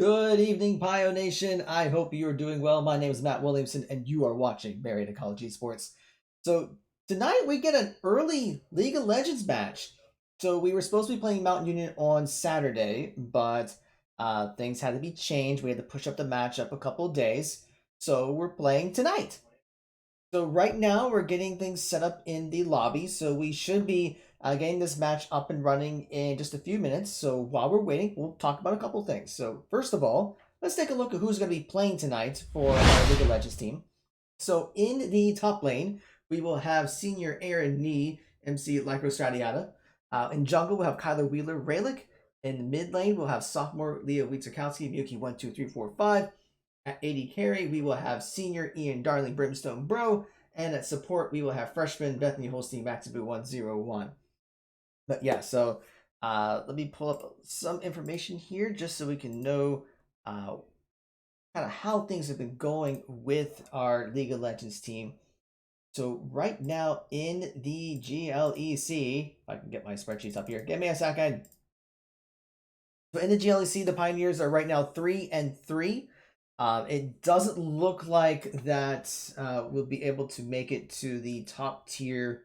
Good evening, Pio Nation. I hope you are doing well. My name is Matt Williamson, and you are watching Marietta College Esports. So tonight we get an early League of Legends match. So we were supposed to be playing Mountain Union on Saturday, but things had to be changed. We had to push up the match up a couple of days. So we're playing tonight. So right now we're getting things set up in the lobby. So we should be getting this match up and running in just a few minutes. So while we're waiting, we'll talk about a couple things. So first of all, let's take a look at who's going to be playing tonight for our League of Legends team. So in the top lane, we will have senior Aaron Nee, MC Lycrostratiata. In jungle, we'll have Kyler Wheeler, Raylick. In the mid lane, we'll have sophomore Leo Wietzerkowski, Miyuki 1, 2, 3, 4, 5. At AD carry, we will have senior Ian Darling Brimstone Bro. And at support, we will have freshman Bethany Holstein Maxabu 101. But yeah, so let me pull up some information here just so we can know kind of how things have been going with our League of Legends team. So right now in the GLEC, if I can get my spreadsheets up here, give me a second. So in the GLEC, the Pioneers are right now 3-3. It doesn't look like that we'll be able to make it to the top tier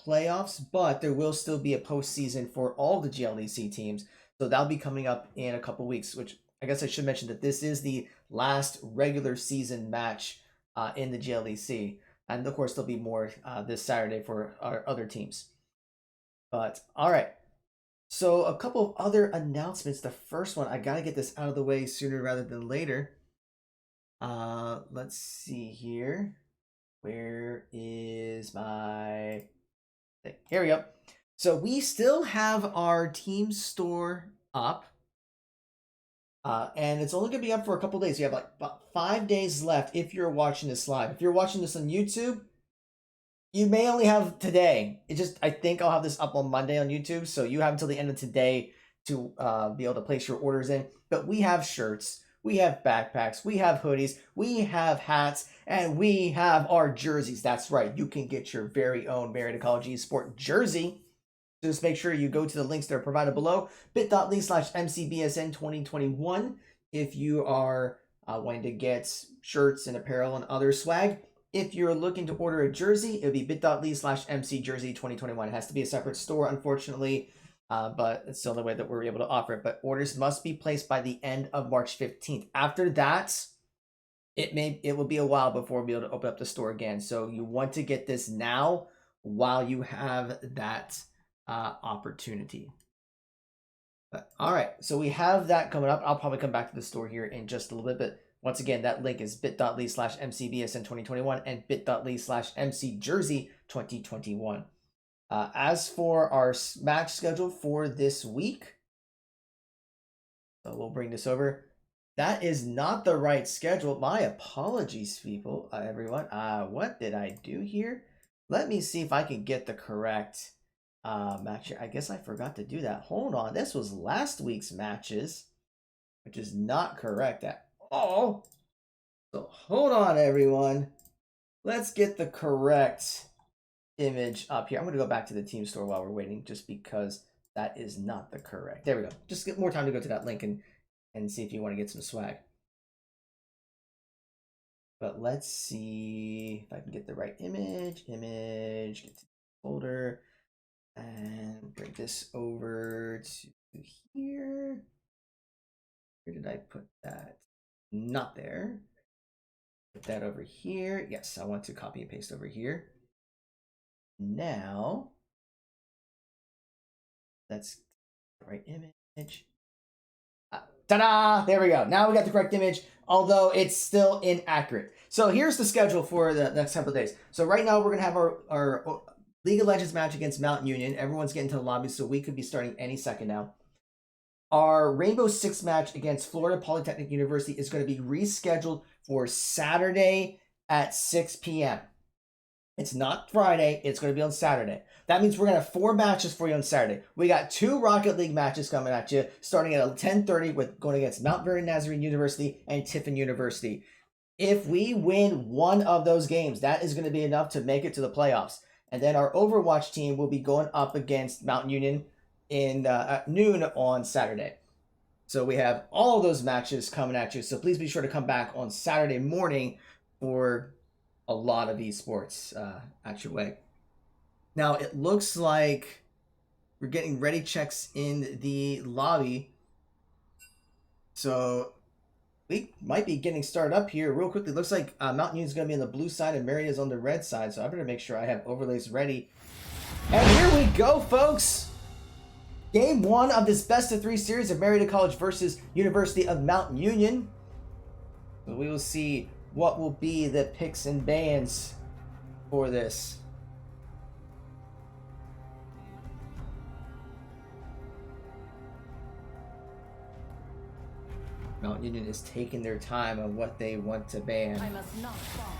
playoffs, but there will still be a postseason for all the GLEC teams. So that'll be coming up in a couple weeks, which I guess I should mention that this is the last regular season match in the GLEC. And of course, there'll be more this Saturday for our other teams. But all right. So a couple of other announcements. The first one, I got to get this out of the way sooner rather than later. Let's see here. Where is my thing? Here we go. So we still have our team store up. And it's only going to be up for a couple days. You have like about 5 days left if you're watching this live. If you're watching this on YouTube, you may only have today. I think I'll have this up on Monday on YouTube. So you have until the end of today to be able to place your orders in. But we have shirts. We have backpacks, we have hoodies, we have hats, and we have our jerseys. That's right, you can get your very own Marietta College Esports jersey. Just make sure you go to the links that are provided below, bit.ly/MCBSN2021 if you are wanting to get shirts and apparel and other swag. If you're looking to order a jersey, it'll be bit.ly/MCJersey2021. It has to be a separate store, unfortunately. But it's the only way that we're able to offer it. But orders must be placed by the end of March 15th. After that, it will be a while before we'll be able to open up the store again. So you want to get this now while you have that opportunity. But, all right, so we have that coming up. I'll probably come back to the store here in just a little bit. But once again, that link is bit.ly/MCBSN2021 and bit.ly/MCJersey2021. As for our match schedule for this week, so we'll bring this over. That is not the right schedule. My apologies, people, everyone. What did I do here? Let me see if I can get the correct match. I guess I forgot to do that. Hold on. This was last week's matches, which is not correct at all. So hold on, everyone. Let's get the correct image up here. I'm going to go back to the team store while we're waiting just because that is not the correct. There we go. Just get more time to go to that link and see if you want to get some swag. But let's see if I can get the right image. Get to the folder and bring this over to here. Where did I put that? Not there. Put that over here. Yes, I want to copy and paste over here. Now, that's the right image. Ta-da! There we go. Now we got the correct image, although it's still inaccurate. So here's the schedule for the next couple of days. So right now we're going to have our League of Legends match against Mountain Union. Everyone's getting to the lobby, so we could be starting any second now. Our Rainbow Six match against Florida Polytechnic University is going to be rescheduled for Saturday at 6 p.m. It's not Friday. It's going to be on Saturday. That means we're going to have 4 matches for you on Saturday. We got 2 Rocket League matches coming at you, starting at 10:30 with going against Mount Vernon Nazarene University and Tiffin University. If we win one of those games, that is going to be enough to make it to the playoffs. And then our Overwatch team will be going up against Mountain Union at noon on Saturday. So we have all of those matches coming at you. So please be sure to come back on Saturday morning for a lot of esports at your way. Now, it looks like we're getting ready checks in the lobby. So we might be getting started up here real quickly. Looks like Mountain Union's going to be on the blue side and Marietta is on the red side. So I better make sure I have overlays ready. And here we go, folks. Game 1 of this best-of-3 series of Marietta College versus University of Mountain Union. So we will see what will be the picks and bans for this. Mountain Union is taking their time on what they want to ban.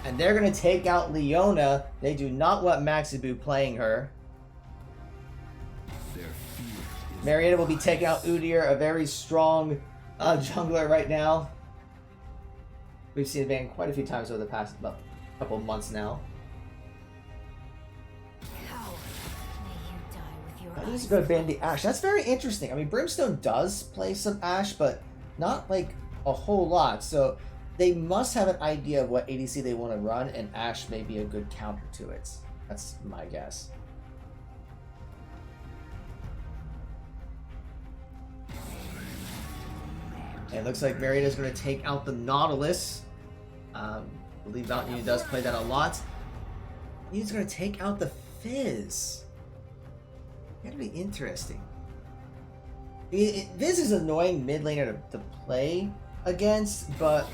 And they're going to take out Leona. They do not want Maxibu playing her. Marietta will be taking out Udyr, a very strong jungler right now. We've seen it ban quite a few times over the past couple of months now. I need to go ban the Ashe. That's very interesting. I mean, Brimstone does play some Ashe, but not like a whole lot. So they must have an idea of what ADC they want to run, and Ashe may be a good counter to it. That's my guess. And it looks like Marietta is going to take out the Nautilus. I believe Mountain Union does play that a lot. He's going to take out the Fizz. That'd be interesting. Fizz is an annoying mid laner to play against, but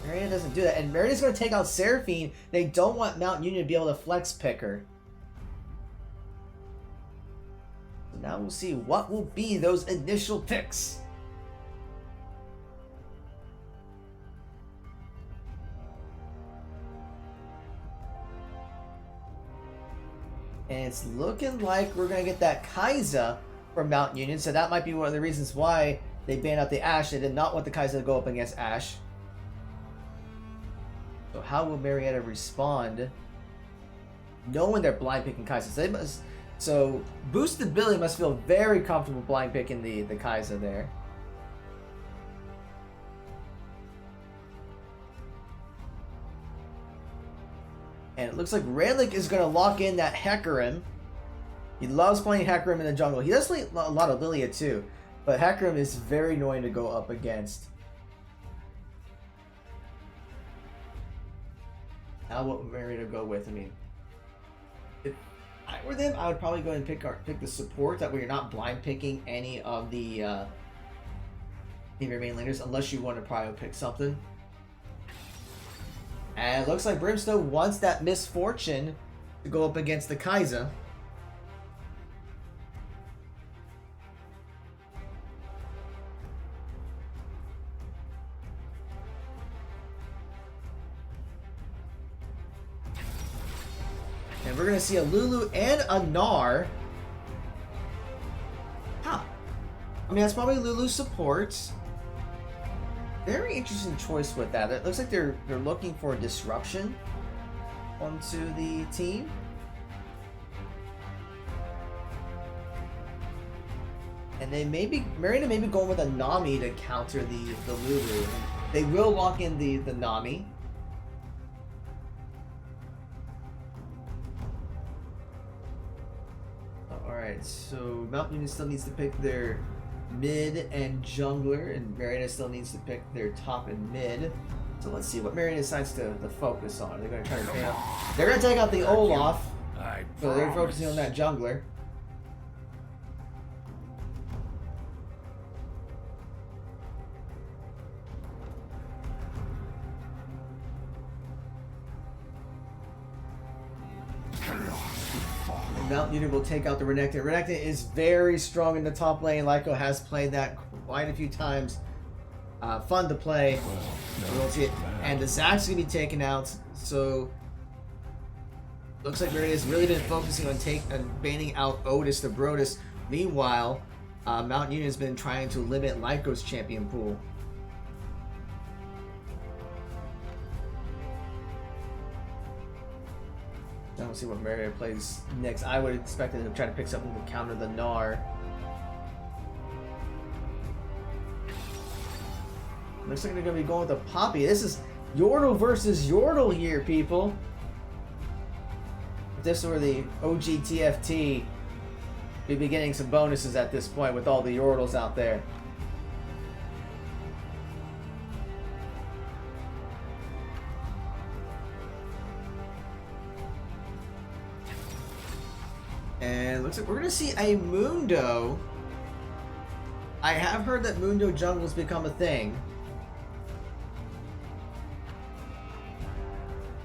Marietta doesn't do that. And Marietta's going to take out Seraphine. They don't want Mountain Union to be able to flex pick her. So now we'll see what will be those initial picks. And it's looking like we're going to get that Kai'Sa from Mountain Union. So that might be one of the reasons why they banned out the Ashe. They did not want the Kai'Sa to go up against Ashe. So how will Marietta respond? Knowing they're blind picking Kai'Sa. So Boosted Billy must feel very comfortable blind picking the Kai'Sa there. And it looks like Redlick is going to lock in that Hecarim. He loves playing Hecarim in the jungle. He does play a lot of Lilia too. But Hecarim is very annoying to go up against. Now what would Marietta go with? I mean, if I were them, I would probably go and pick the support. That way you're not blind picking any of the your main laners. Unless you want to probably pick something. And it looks like Brimstone wants that Misfortune to go up against the Kai'Sa. And we're going to see a Lulu and a Gnar. Huh. I mean, that's probably Lulu's support. Very interesting choice with that. It looks like they're looking for a disruption onto the team. And they Marietta may be going with a Nami to counter the Lulu. They will lock in the Nami. Alright, so Mountain Union still needs to pick their mid and jungler, and Marietta still needs to pick their top and mid. So let's see what Marietta decides to focus on. They're going to try to fail. They're going to take out the Olaf. So they're focusing on that jungler. Mountain Union will take out the Renekton. Renekton is very strong in the top lane. Lyco has played that quite a few times. Fun to play. We'll see it. And the Zax's going to be taken out. So, looks like Marietta has really been focusing on banning out Otis the Brodus. Meanwhile, Mountain Union has been trying to limit Lyco's champion pool. Now we'll see what Marietta plays next. I would expect them to try to pick something to counter the Gnar. Looks like they're going to be going with a Poppy. This is Yordle versus Yordle here, people. If this were the OG TFT, we'd be getting some bonuses at this point with all the Yordles out there. And looks like we're going to see a Mundo. I have heard that Mundo jungles become a thing.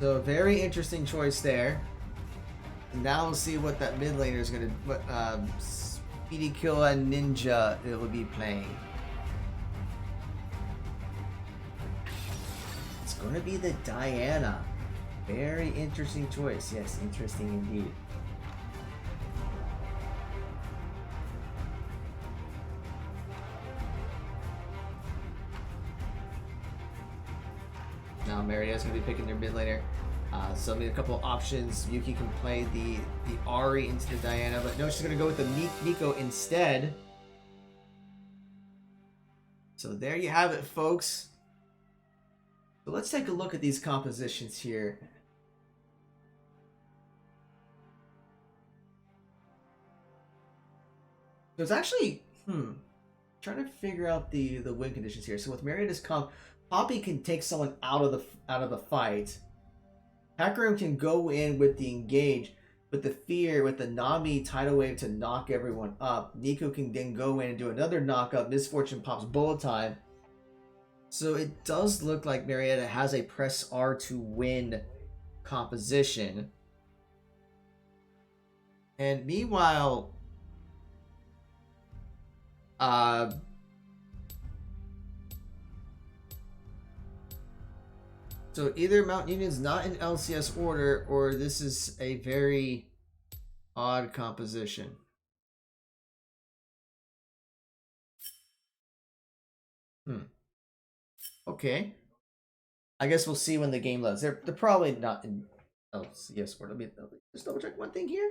So very interesting choice there. And now we'll see what that mid laner is going to, what Speedy Kill and Ninja it will be playing. It's going to be the Diana. Very interesting choice. Yes, interesting indeed. Now Marietta's going to be picking their mid laner. So I mean, a couple of options. Yuki can play the Ahri into the Diana, but no, she's going to go with the Nico instead. So there you have it, folks. So let's take a look at these compositions here. So it's actually, trying to figure out the win conditions here. So with Marietta's comp, Poppy can take someone out of the fight. Hecarim can go in with the engage, with the fear, with the Nami tidal wave to knock everyone up. Nico can then go in and do another knock up. Misfortune pops bullet time. So it does look like Marietta has a press R to win composition. And meanwhile, so either Mount Union's not in LCS order, or this is a very odd composition. Okay. I guess we'll see when the game loads. They're probably not in LCS order. Let me just double check one thing here.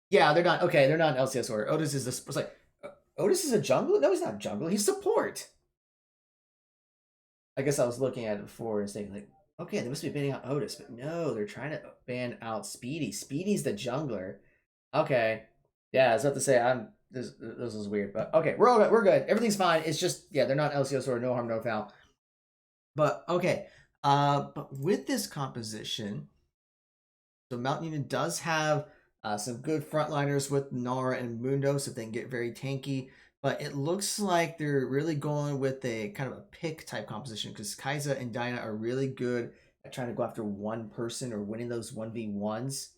Yeah, they're not. Okay, they're not in LCS order. Otis is this. It's like Otis is a jungler. No, he's not jungler. He's support. I guess I was looking at it before and saying like, okay, they must be banning out Otis, but no, they're trying to ban out Speedy. Speedy's the jungler. Okay, yeah, I was about to say this is weird, but okay, we're good. Everything's fine. It's just yeah, they're not LCS or no harm, no foul. But okay, but with this composition, so Mount Union does have some good frontliners with Nara and Mundo, so they can get very tanky. But it looks like they're really going with a kind of a pick type composition because Kai'Sa and Dinah are really good at trying to go after one person or winning those 1v1s.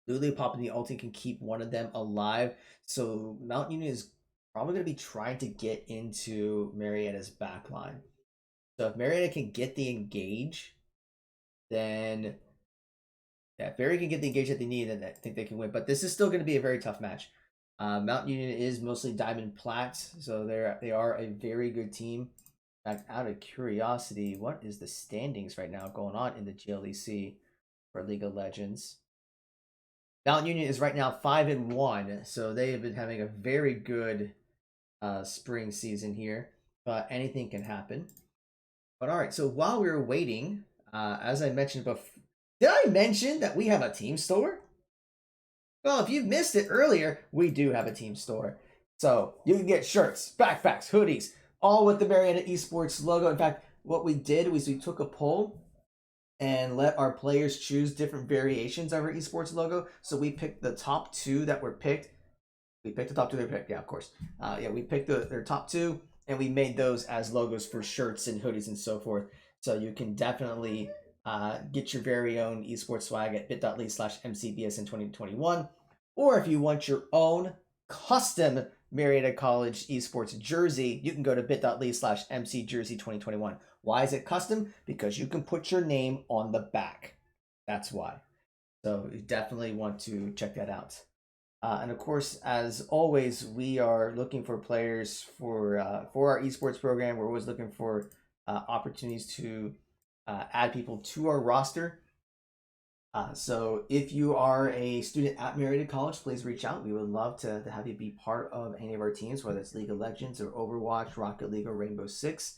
Lulu popping the ulti can keep one of them alive. So Mount Union is probably going to be trying to get into Marietta's backline. So if Marietta can get the engage, then yeah, if Barry can get the engage that they need, then I think they can win. But this is still going to be a very tough match. Mount Union is mostly Diamond Plat, so they are a very good team. In fact, out of curiosity, what is the standings right now going on in the GLEC for League of Legends? Mount Union is right now 5-1, so they have been having a very good spring season here. But anything can happen. But all right, so while we were waiting, as I mentioned before, did I mention that we have a team store? Well, if you missed it earlier, we do have a team store. So you can get shirts, backpacks, hoodies, all with the Marietta Esports logo. In fact, what we did was we took a poll and let our players choose different variations of our esports logo. So we picked the top two that were picked. We picked the top two they picked, yeah, of course. Yeah, we picked their top two, and we made those as logos for shirts and hoodies and so forth. So you can definitely get your very own esports swag at bit.ly/MCBSN 2021. Or if you want your own custom Marietta College esports jersey, you can go to bit.ly/MCJersey 2021. Why is it custom? Because you can put your name on the back. That's why. So you definitely want to check that out. And of course, as always, we are looking for players for our esports program. We're always looking for opportunities to add people to our roster. So if you are a student at Marietta College, please reach out. We would love to have you be part of any of our teams, whether it's League of Legends or Overwatch, Rocket League, or Rainbow Six.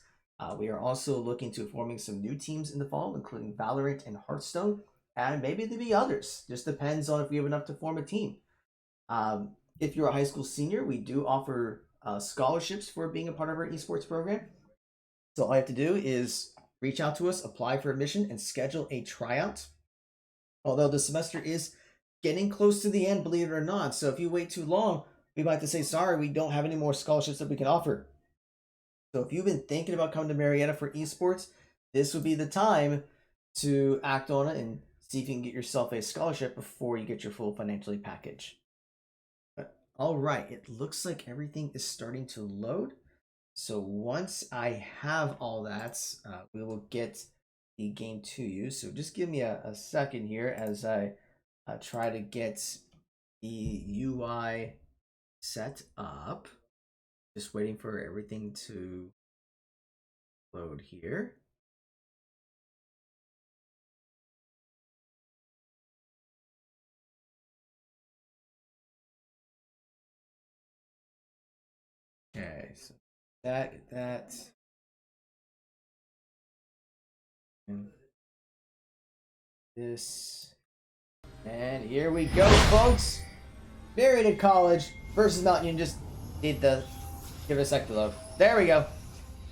We are also looking to forming some new teams in the fall, including Valorant and Hearthstone, and maybe there'll be others. Just depends on if we have enough to form a team. If you're a high school senior, we do offer scholarships for being a part of our esports program. So all you have to do is reach out to us, apply for admission, and schedule a tryout. Although the semester is getting close to the end, believe it or not. So if you wait too long, we might have to say, sorry, we don't have any more scholarships that we can offer. So if you've been thinking about coming to Marietta for esports, this would be the time to act on it and see if you can get yourself a scholarship before you get your full financial package. But all right, it looks like everything is starting to load. So once I have all that, we will get the game to you. So just give me a second here as I try to get the UI set up. Just waiting for everything to load here. Okay, so that. And this. And here we go, folks. Marietta College versus Mountain Union. Just need to give it a sec to load. There we go.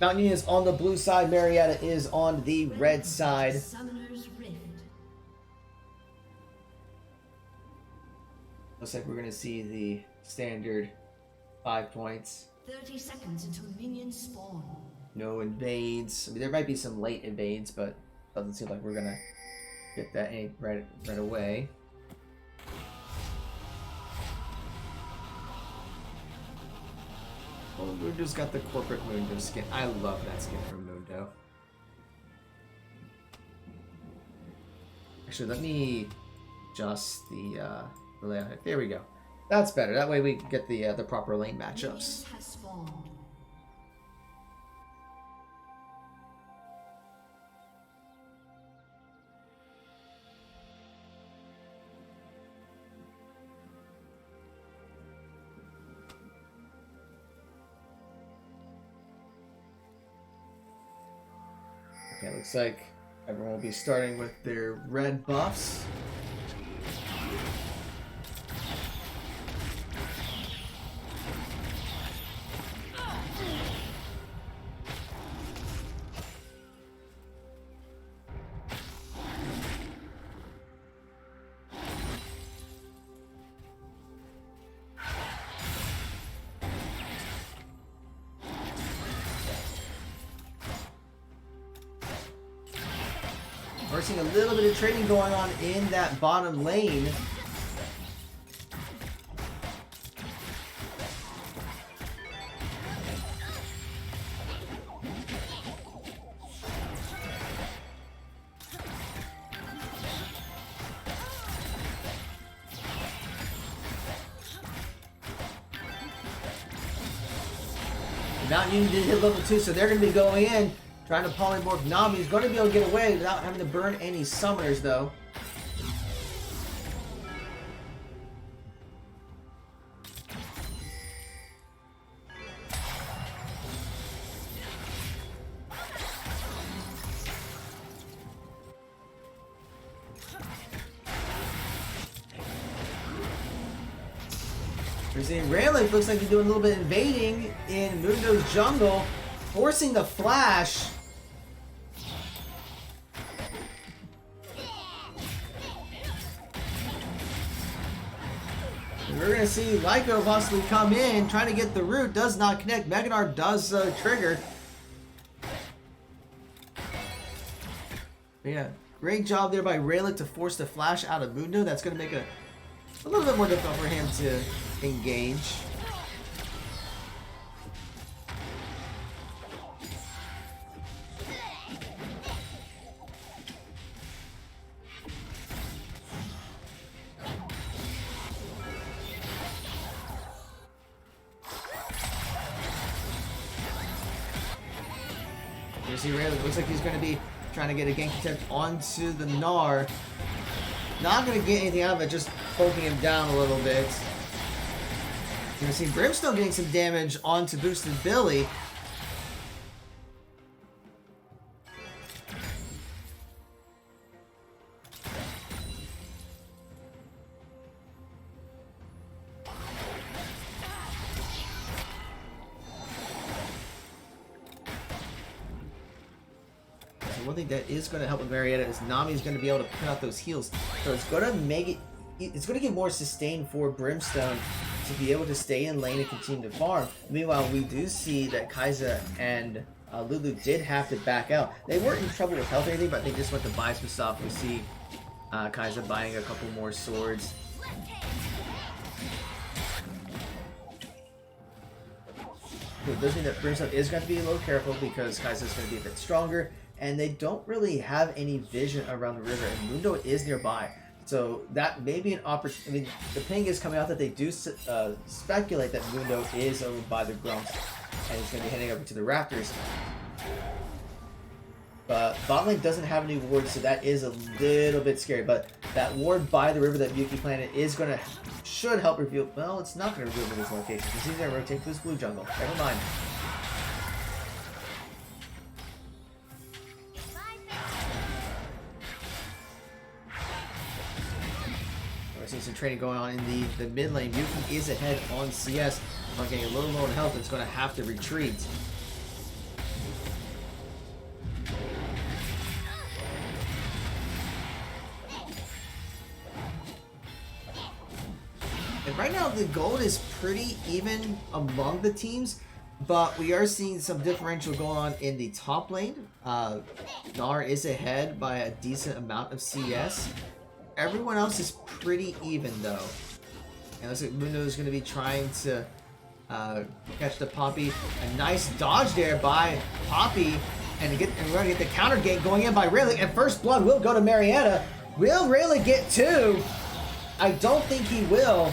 Mountain Union is on the blue side. Marietta is on the red side. Looks like we're going to see the standard 5 points. 30 seconds until minions spawn. No invades. I mean, there might be some late invades, but doesn't seem like we're going to get that right away. Oh, Mundo's got the corporate Mundo skin. I love that skin from Mundo. Actually, let me adjust the layout. There we go. That's better. That way we get the proper lane matchups. Okay, looks like everyone will be starting with their red buffs. We're seeing a little bit of trading going on in that bottom lane. Mountain Union did hit level 2, so they're going to be going in. Trying to polymorph Nami. He's going to be able to get away without having to burn any summoners, though. We're seeing Rayleigh looks like he's doing a little bit of invading in Mundo's jungle, forcing the flash. We're going to see Lyco possibly come in, trying to get the root. Does not connect. Meganar does trigger. But yeah, great job there by Rayleigh to force the flash out of Mundo. That's going to make a little bit more difficult for him to engage. You see Rayleigh, looks like he's going to be trying to get a gank attempt onto the Gnar. not going to get anything out of it, just poking him down a little bit. You're going to see Brimstone getting some damage onto Boosted Billy. One thing that is going to help with Marietta is Nami's going to be able to put out those heals. So it's going to make it, it's going to get more sustained for Brimstone to be able to stay in lane and continue to farm. Meanwhile, we do see that Kai'Sa and Lulu did have to back out. They weren't in trouble with health or anything, but they just went to buy some stuff. We see Kai'Sa buying a couple more swords. It does mean that Brimstone is going to be a little careful because Kai'Sa is going to be a bit stronger. And they don't really have any vision around the river, and Mundo is nearby. So that may be an opportunity. I mean, the ping is coming out that they do speculate that Mundo is over by the Grumps, and he's going to be heading over to the Raptors. But bot lane doesn't have any wards, so that is a little bit scary. But that ward by the river that Yuki planted is going to, should help reveal. Well, it's not going to reveal his location because he's going to rotate to his blue jungle. Never mind. Some training going on in the mid lane. Yuki is ahead on CS. Not getting a little low in health. It's going to have to retreat. And right now the gold is pretty even among the teams, but we are seeing some differential going on in the top lane. Nar is ahead by a decent amount of CS. Everyone else is pretty even, though. And looks like Mundo is going to be trying to catch the Poppy. A nice dodge there by Poppy. And we're going to get the counter gate going in by Rayleigh. And first blood will go to Marietta. Will Rayleigh get two? I don't think he will.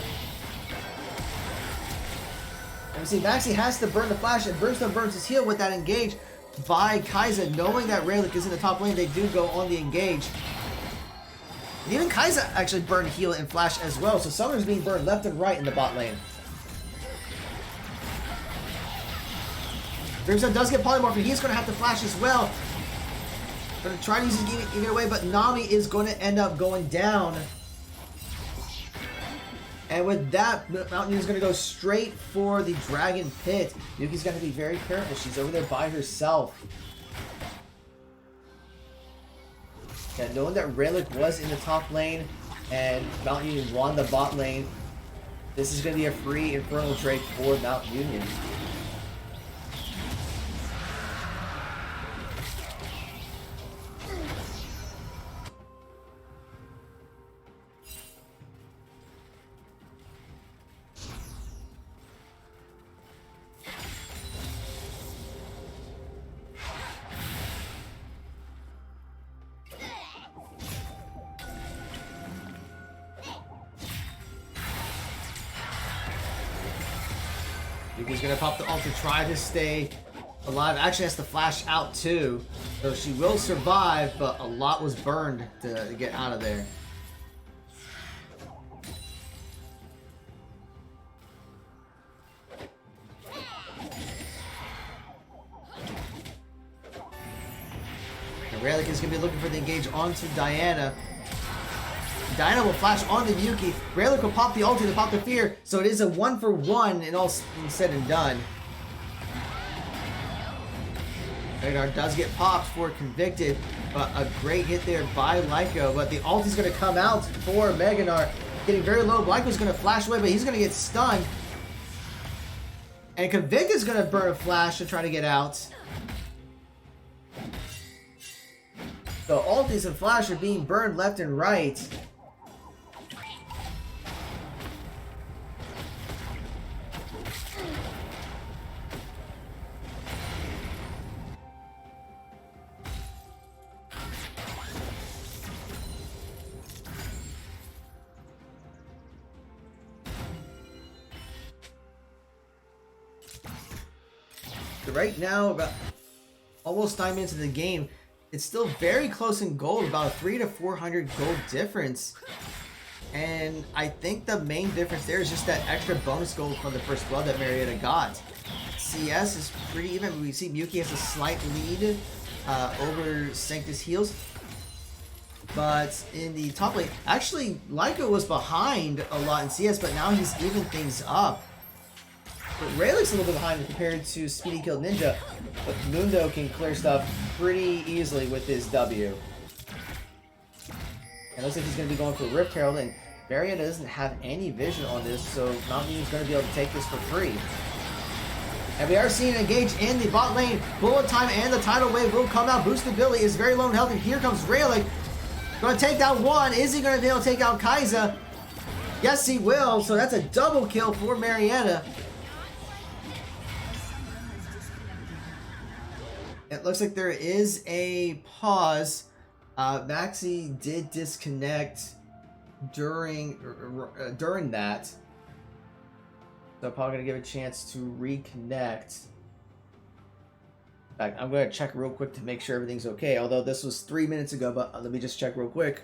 And we see Maxi has to burn the flash, and Brimstone burns his heal with that engage by Kai'Sa. Knowing that Rayleigh is in the top lane, they do go on the engage. And even Kai'Sa actually burned heal and flash as well, so Summer's being burned left and right in the bot lane. Brimstone does get polymorph, and he's going to have to flash as well. Going to try to use his get away, but Nami is going to end up going down. And with that, Mountain is going to go straight for the Dragon Pit. Yuki's got to be very careful. She's over there by herself. And knowing that Relic was in the top lane and Mount Union won the bot lane, this is going to be a free Infernal Drake for Mount Union. Yuki's gonna pop the ult to try to stay alive. Actually has to flash out too. So she will survive, but a lot was burned to get out of there. And Relic is gonna be looking for the engage onto Diana. Diana will flash onto Yuki. Relic will pop the ulti to pop the fear, so it is a 1-for-1 and all said and done. Ragnar does get popped for Convicted, but a great hit there by Lyco. But the ult is going to come out for Meganar. Getting very low. Lyco's going to flash away, but he's going to get stunned. And Convicted's going to burn a flash to try to get out. So ultis and flash are being burned left and right. Right now, about almost 9 minutes into the game, it's still very close in gold, about a 300 to 400 gold difference. And I think the main difference there is just that extra bonus gold from the first blood that Marietta got. CS is pretty even. We see Miyuki has a slight lead over Sanctus Heals. But in the top lane, actually, Lyco was behind a lot in CS, but now he's even things up. But Rayleigh's a little bit behind compared to Speedy Killed Ninja, but Mundo can clear stuff pretty easily with his W. It looks like he's going to be going for Rift Herald, and Marietta doesn't have any vision on this, so Mountain Dew is going to be able to take this for free. And we are seeing an engage in the bot lane. Bullet time and the tidal wave will come out. Boosted Billy is very low in health, and here comes Rayleigh. Going to take down one. Is he going to be able to take out Kai'Sa? Yes, he will. So that's a double kill for Marietta. It looks like there is a pause. Maxi did disconnect during that. So I'm probably going to give a chance to reconnect. In fact, I'm going to check real quick to make sure everything's okay. Although this was 3 minutes ago, but let me just check real quick.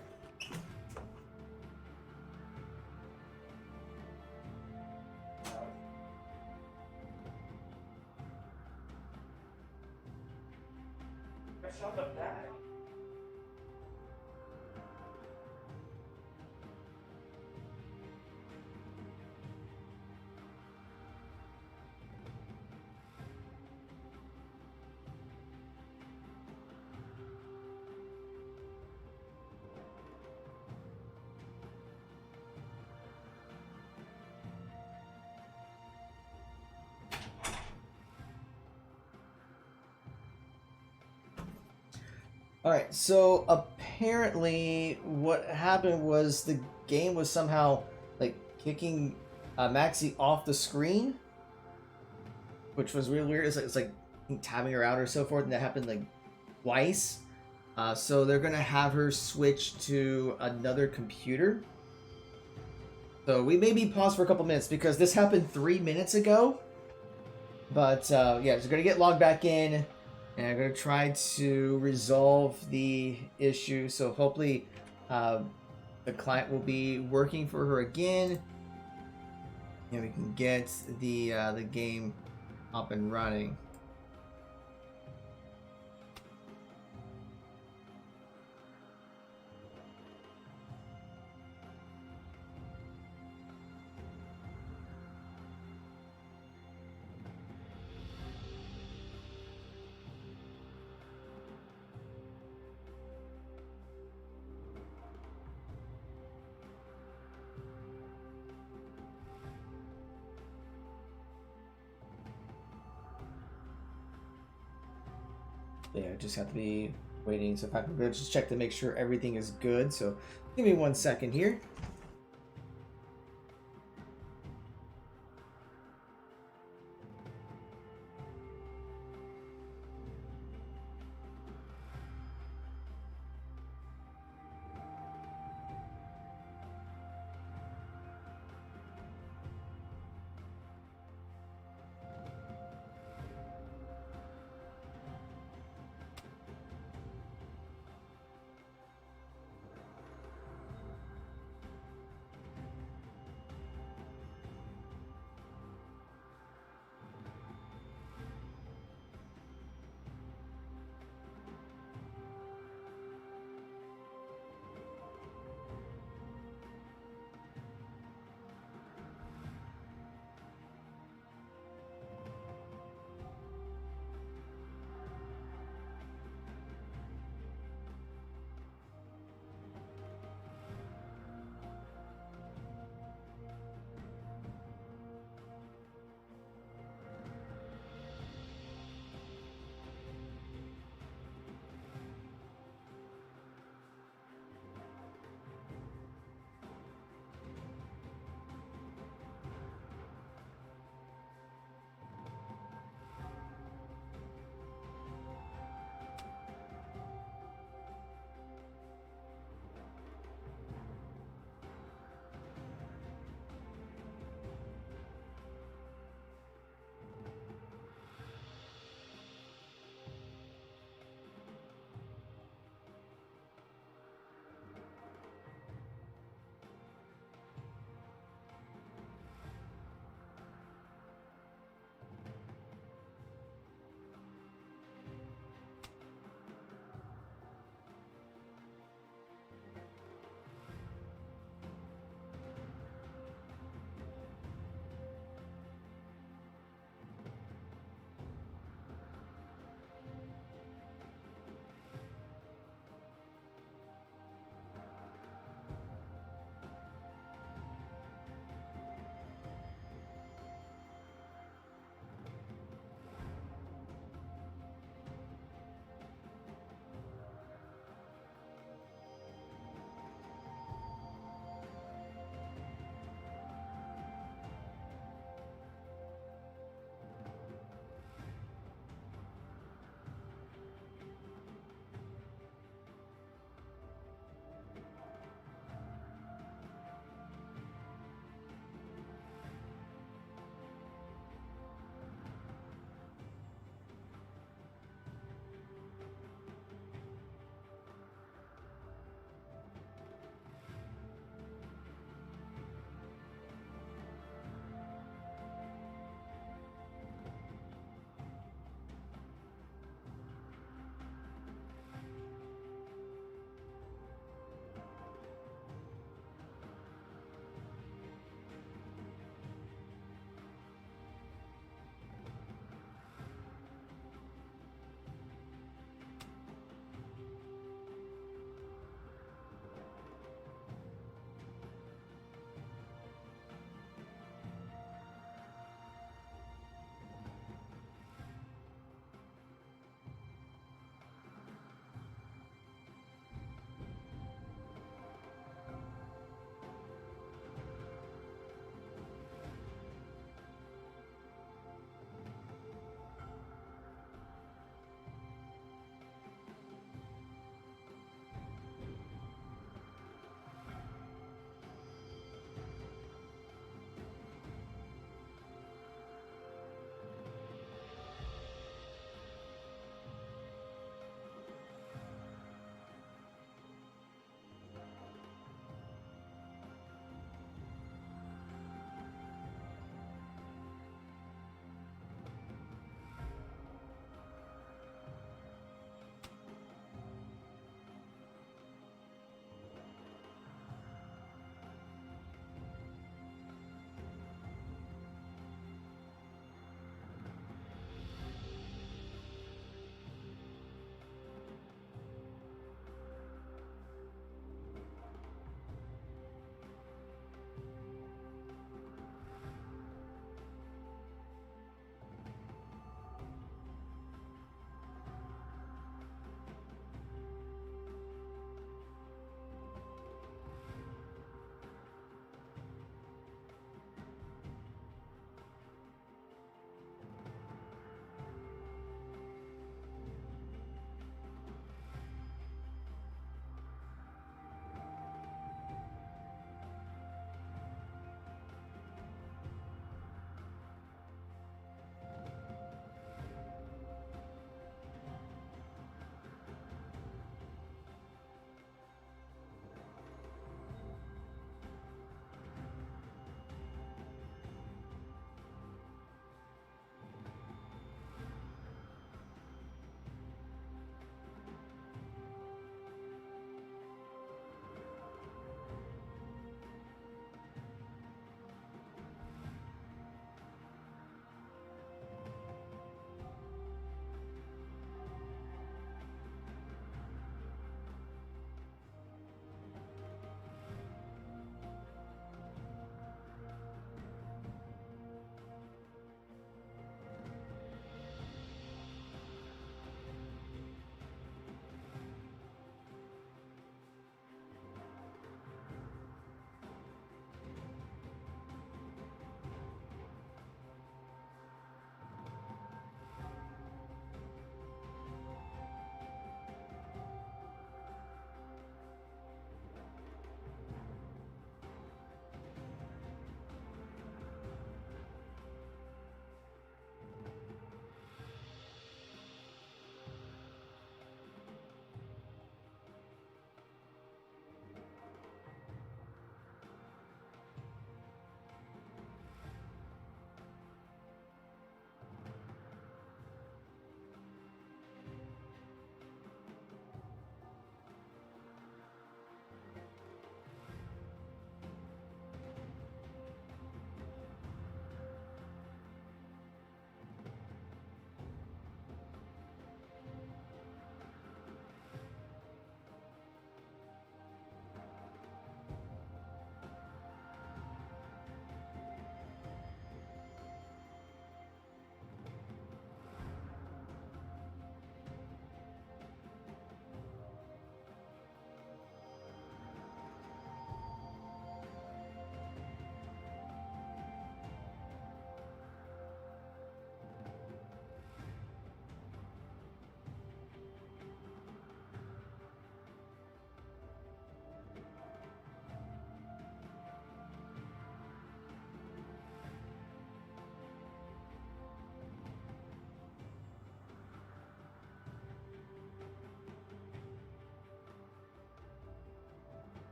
Alright, so apparently what happened was the game was somehow like kicking Maxi off the screen, which was really weird. It's like tabbing her out or so forth, and that happened like twice. So they're gonna have her switch to another computer. So we may be paused for a couple minutes because this happened 3 minutes ago. But yeah, just gonna get logged back in. And I'm going to try to resolve the issue. So hopefully the client will be working for her again. And we can get the game up and running. Yeah, just have to be waiting. So if I can go just check to make sure everything is good. So give me 1 second here.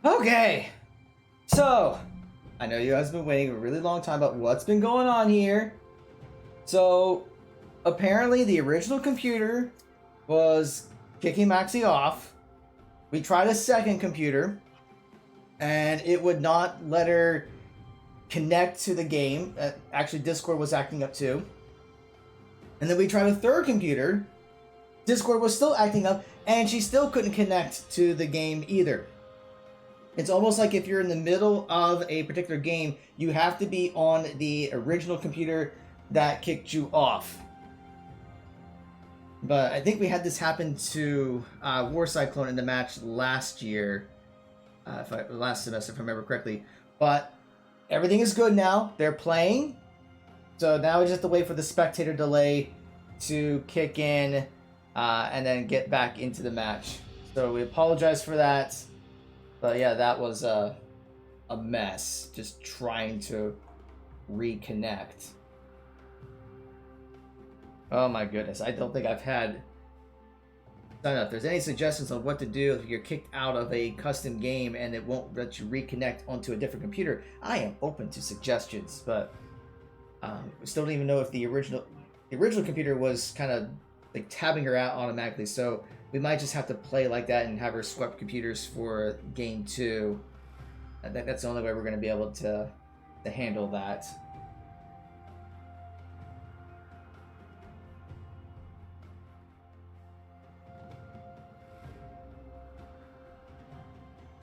Okay, so I know you guys have been waiting a really long time about what's been going on here. So apparently the original computer was kicking Maxie off. We tried a second computer and it would not let her connect to the game. Actually, Discord was acting up too. And then we tried a third computer. Discord was still acting up and she still couldn't connect to the game either. It's almost like if you're in the middle of a particular game, you have to be on the original computer that kicked you off. But I think we had this happen to War Cyclone in the match last year, last semester, if I remember correctly. But everything is good now. They're playing. So now we just have to wait for the spectator delay to kick in and then get back into the match. So we apologize for that. But yeah, that was a mess, just trying to reconnect. Oh my goodness, I don't think I've had... I don't know if there's any suggestions on what to do if you're kicked out of a custom game and it won't let you reconnect onto a different computer. I am open to suggestions, but we still don't even know if the original computer was kind of like tabbing her out automatically, so we might just have to play like that and have her swap computers for game 2. I think that's the only way we're going to be able to handle that.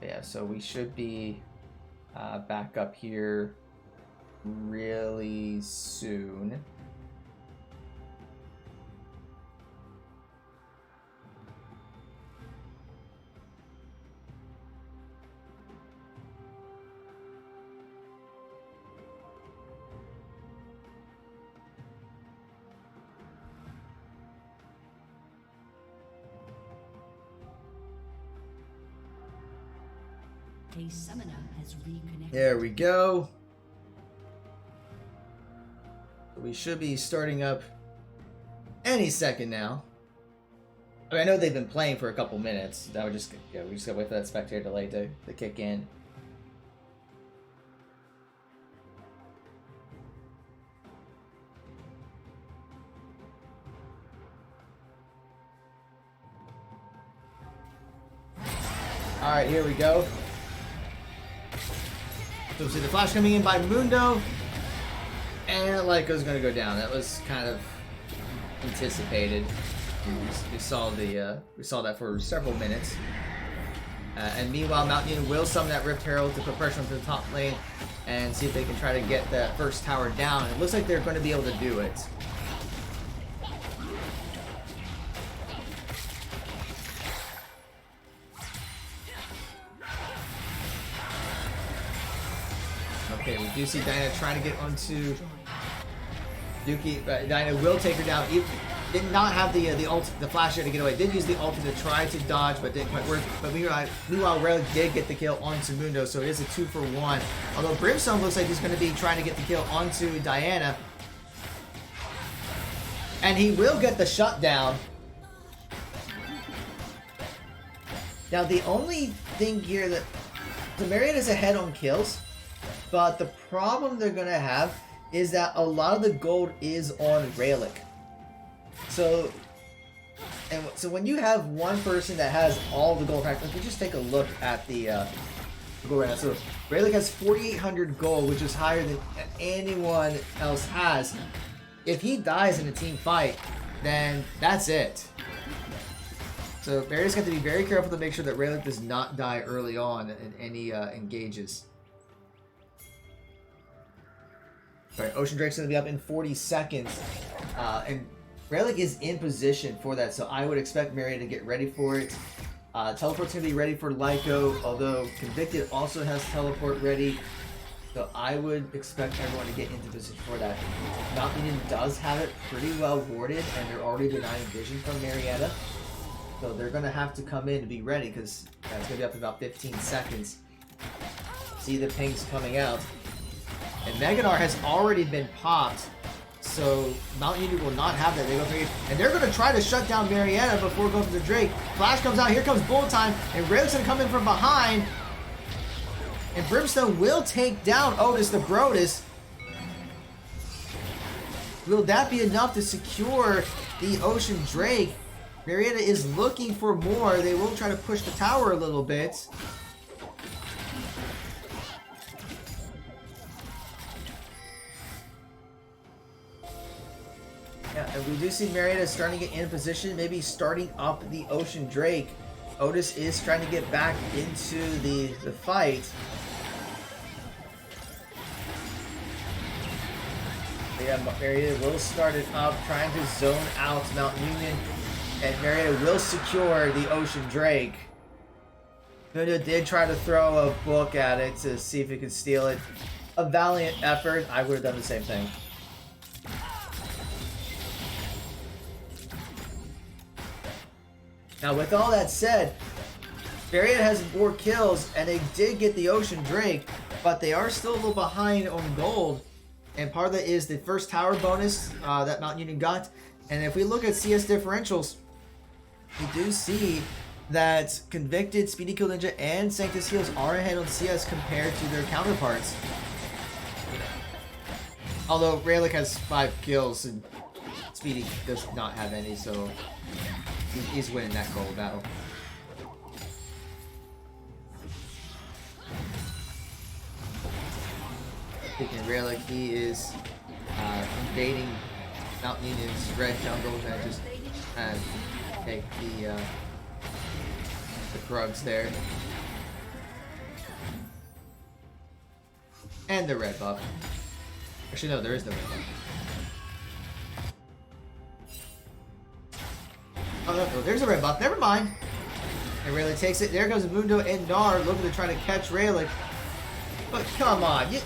Yeah, so we should be back up here really soon. A summoner has reconnected. There we go. We should be starting up any second now. I mean, I know they've been playing for a couple minutes. That would just, yeah, we just gotta wait for that spectator delay to kick in. All right, here we go. So we see the flash coming in by Mundo, and Lyco's gonna go down. That was kind of anticipated. We saw that for several minutes. And meanwhile, Mountain Union will summon that Rift Herald to put pressure onto the top lane and see if they can try to get that first tower down. It looks like they're going to be able to do it. Okay, we do see Diana trying to get onto Yuki, but Diana will take her down. Did not have the flash there to get away. Did use the ulti to try to dodge, but didn't quite work. But meanwhile, Relic did get the kill onto Mundo, so it is a 2-for-1. Although Brimstone looks like he's going to be trying to get the kill onto Diana. And he will get the shutdown. Now, the only thing here that... So Marietta's ahead on kills, but the problem they're going to have is that a lot of the gold is on Relic. So when you have one person that has all the gold, if we just take a look at the gold right now. So Relic has 4,800 gold, which is higher than anyone else has. If he dies in a team fight, then that's it. So Barry's got to be very careful to make sure that Relic does not die early on in any engages. Alright, Ocean Drake's going to be up in 40 seconds. And Relic is in position for that, so I would expect Marietta to get ready for it. Teleport's going to be ready for Lyco, although Convicted also has Teleport ready. So I would expect everyone to get into position for that. Mountain Union does have it pretty well warded, and they're already denying vision from Marietta. So they're going to have to come in to be ready, because it's going to be up in about 15 seconds. See the pings coming out. And Meganar has already been popped. So Mountain Union will not have that. They go for and they're going to try to shut down Marietta before going for the Drake. Flash comes out. Here comes Bull Time. And Rayleig's going to come in from behind. And Brimstone will take down Otis the Brodus. Will that be enough to secure the Ocean Drake? Marietta is looking for more. They will try to push the tower a little bit. Yeah, and we do see Marietta starting to get in position, maybe starting up the Ocean Drake. Otis is trying to get back into the fight. But yeah, Marietta will start it up, trying to zone out Mount Union. And Marietta will secure the Ocean Drake. Nuno did try to throw a book at it to see if he could steal it. A valiant effort. I would have done the same thing. Now, with all that said, Marietta has 4 kills, and they did get the Ocean Drake, but they are still a little behind on gold. And part of that is the first tower bonus that Mount Union got. And if we look at CS differentials, we do see that Convicted, Speedy Kill Ninja, and Sanctus Heals are ahead on CS compared to their counterparts. Although Raylick has 5 kills and Speedy does not have any, so he's winning that gold battle. Speaking of Raylick, he is invading Mount Union's red jungle and just take the Krugs there. And the red buff. Actually, no, there is no red buff. Oh, no, there's a red buff. Never mind. And Raylick takes it. There goes Mundo and Nar looking to try to catch Raylick. But come on, you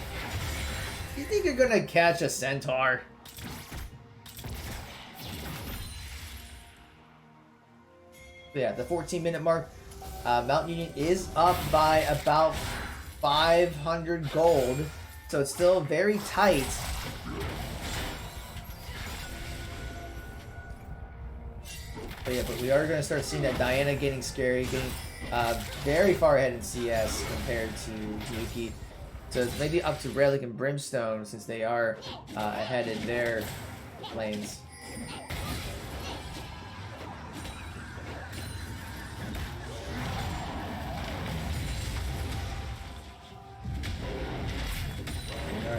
think you're gonna catch a centaur? Yeah, the 14-minute mark. Mount Union is up by about 500 gold, so it's still very tight. But yeah, but we are going to start seeing that Diana getting scary, getting very far ahead in CS compared to Yuki. So maybe up to Relic and Brimstone since they are ahead in their lanes.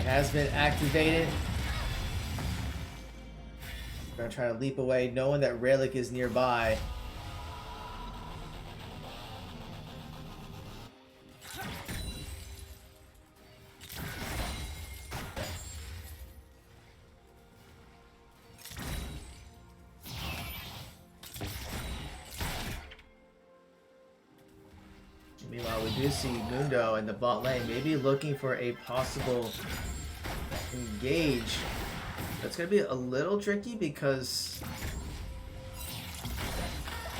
Has been activated. We're gonna try to leap away, knowing that Relic is nearby. Meanwhile, we do see Mundo in the bot lane, maybe looking for a possible engage. That's gonna be a little tricky because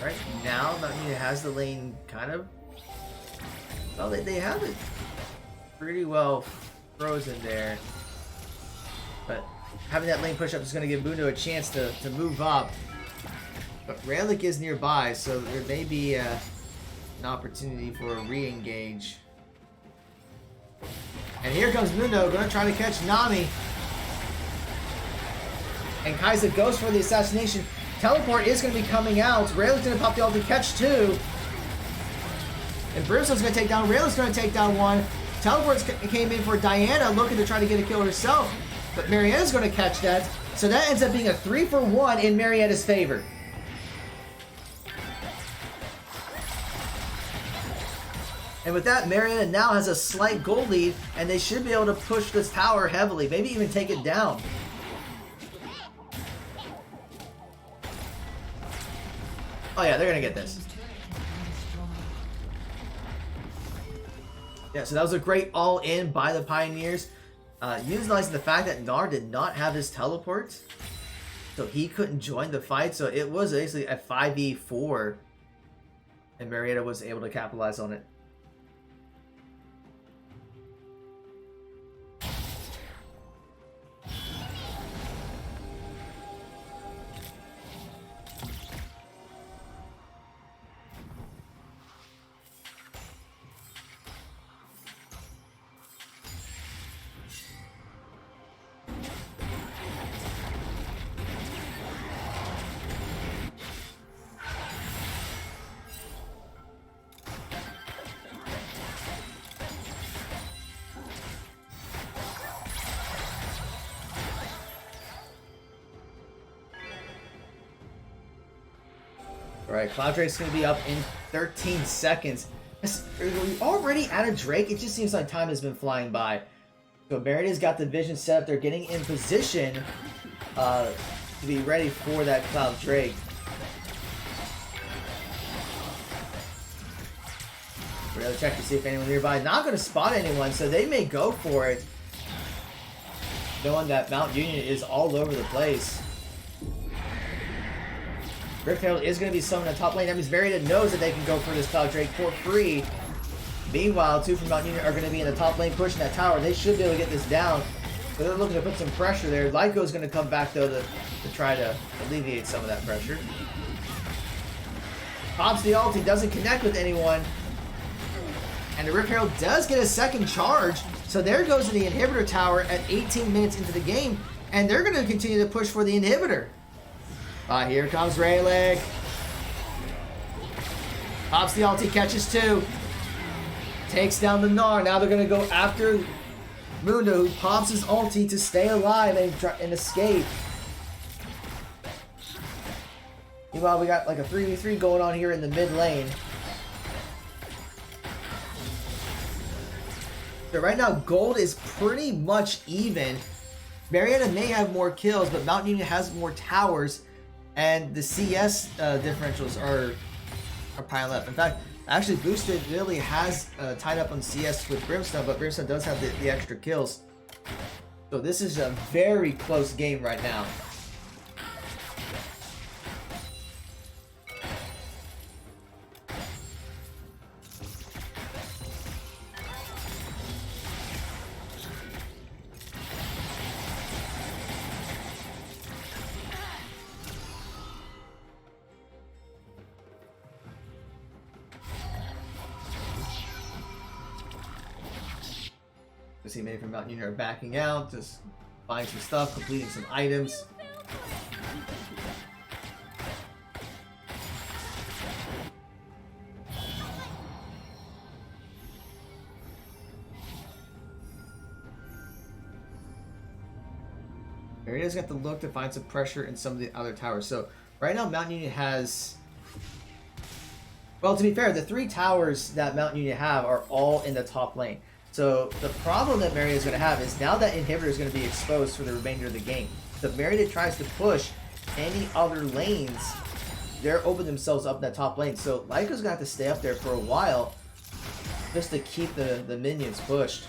right now Mount Union has the lane kind of, well, they have it pretty well frozen there, but having that lane push up is going to give Mundo a chance to move up. But Relic is nearby, so there may be an opportunity for a re-engage. And here comes Mundo, going to try to catch Nami. And Kaiser goes for the assassination. Teleport is going to be coming out. Rayleigh's going to pop the ulti, catch 2. And Brimstone's going to take down. Rayleigh's going to take down 1. Teleport came in for Diana, looking to try to get a kill herself. But Marietta's going to catch that. So that ends up being a 3-for-1 in Marietta's favor. And with that, Marietta now has a slight goal lead, and they should be able to push this tower heavily, maybe even take it down. Oh yeah, they're gonna get this. Yeah, so that was a great all-in by the Pioneers, utilizing the fact that Gnar did not have his teleport, so he couldn't join the fight, so it was basically a 5v4, and Marietta was able to capitalize on it. All right, Cloud Drake's going to be up in 13 seconds. We're already at a Drake. It just seems like time has been flying by. So Marietta's got the vision set up. They're getting in position to be ready for that Cloud Drake. We're going to check to see if anyone's nearby. Not going to spot anyone, so they may go for it. Knowing that Mount Union is all over the place. Rift Herald is going to be summoned in the top lane. That means Marietta knows that they can go for this Cloud Drake for free. Meanwhile, two from Mount Union are going to be in the top lane pushing that tower. They should be able to get this down. But they're looking to put some pressure there. Lyco's going to come back, though, to try to alleviate some of that pressure. Pops the ult. He doesn't connect with anyone. And the Rift Herald does get a second charge. So there goes the inhibitor tower at 18 minutes into the game. And they're going to continue to push for the inhibitor. Here comes Rayleigh. Pops the ulti, catches two. Takes down the Gnar. Now they're going to go after Mundo, who pops his ulti to stay alive and escape. Meanwhile, we got like a 3v3 going on here in the mid lane. So right now, gold is pretty much even. Marietta may have more kills, but Mount Union has more towers. And the CS differentials are piling up. In fact, actually Boosted really has tied up on CS with Brimstone, but Brimstone does have the extra kills. So this is a very close game right now. See many from Mount Union are backing out, just buying some stuff, completing some items. Marietta's got to look to find some pressure in some of the other towers. So right now Mount Union has, well, to be fair, the three towers that Mount Union have are all in the top lane. So the problem that Marietta is going to have is now that inhibitor is going to be exposed for the remainder of the game. So if Marietta tries to push any other lanes, they're opening themselves up in that top lane. So Lyco's going to have to stay up there for a while just to keep the minions pushed.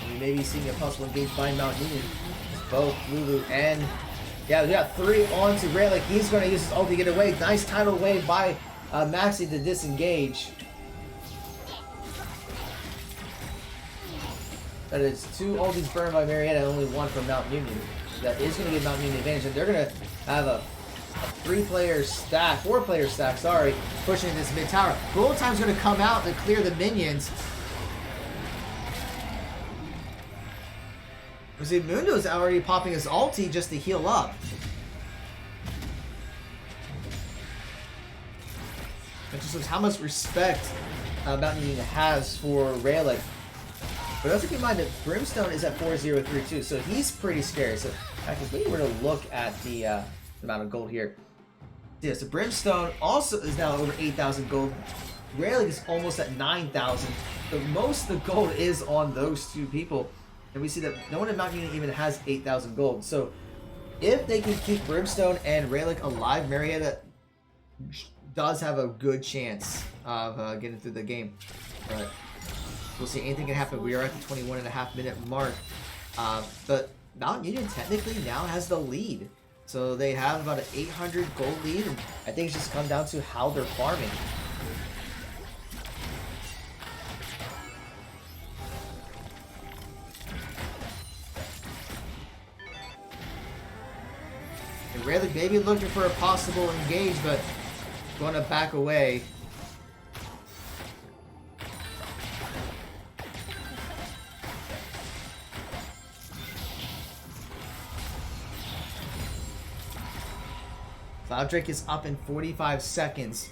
And we may be seeing a possible engage by Mount Union. Both Lulu and... yeah, we got three on to Rayleigh. He's going to use his ult to get away. Nice tidal wave by Maxi to disengage. That is two ultis burned by Marietta and only one from Mount Union. That is going to give Mount Union advantage. And they're going to have a four-player stack, sorry, pushing this mid tower. Bullet Time's going to come out to clear the minions. You see, Mundo's already popping his ulti just to heal up. That just shows how much respect Mount Union has for Rayleigh. But also keep in mind that Brimstone is at 4032, so he's pretty scary. So, actually, if we were to look at the amount of gold here. Yeah, so Brimstone also is now over 8,000 gold. Rayleigh is almost at 9,000. So most of the gold is on those two people. And we see that no one in Mount Union even has 8,000 gold. So if they can keep Brimstone and Rayleigh alive, Marietta does have a good chance of getting through the game. But we'll see. Anything can happen. We are at the 21.5 minute mark. But Mount Union technically now has the lead. So they have about an 800 gold lead. And I think it's just come down to how they're farming. Rayleigh maybe looking for a possible engage, but going to back away. Cloud Drake is up in 45 seconds.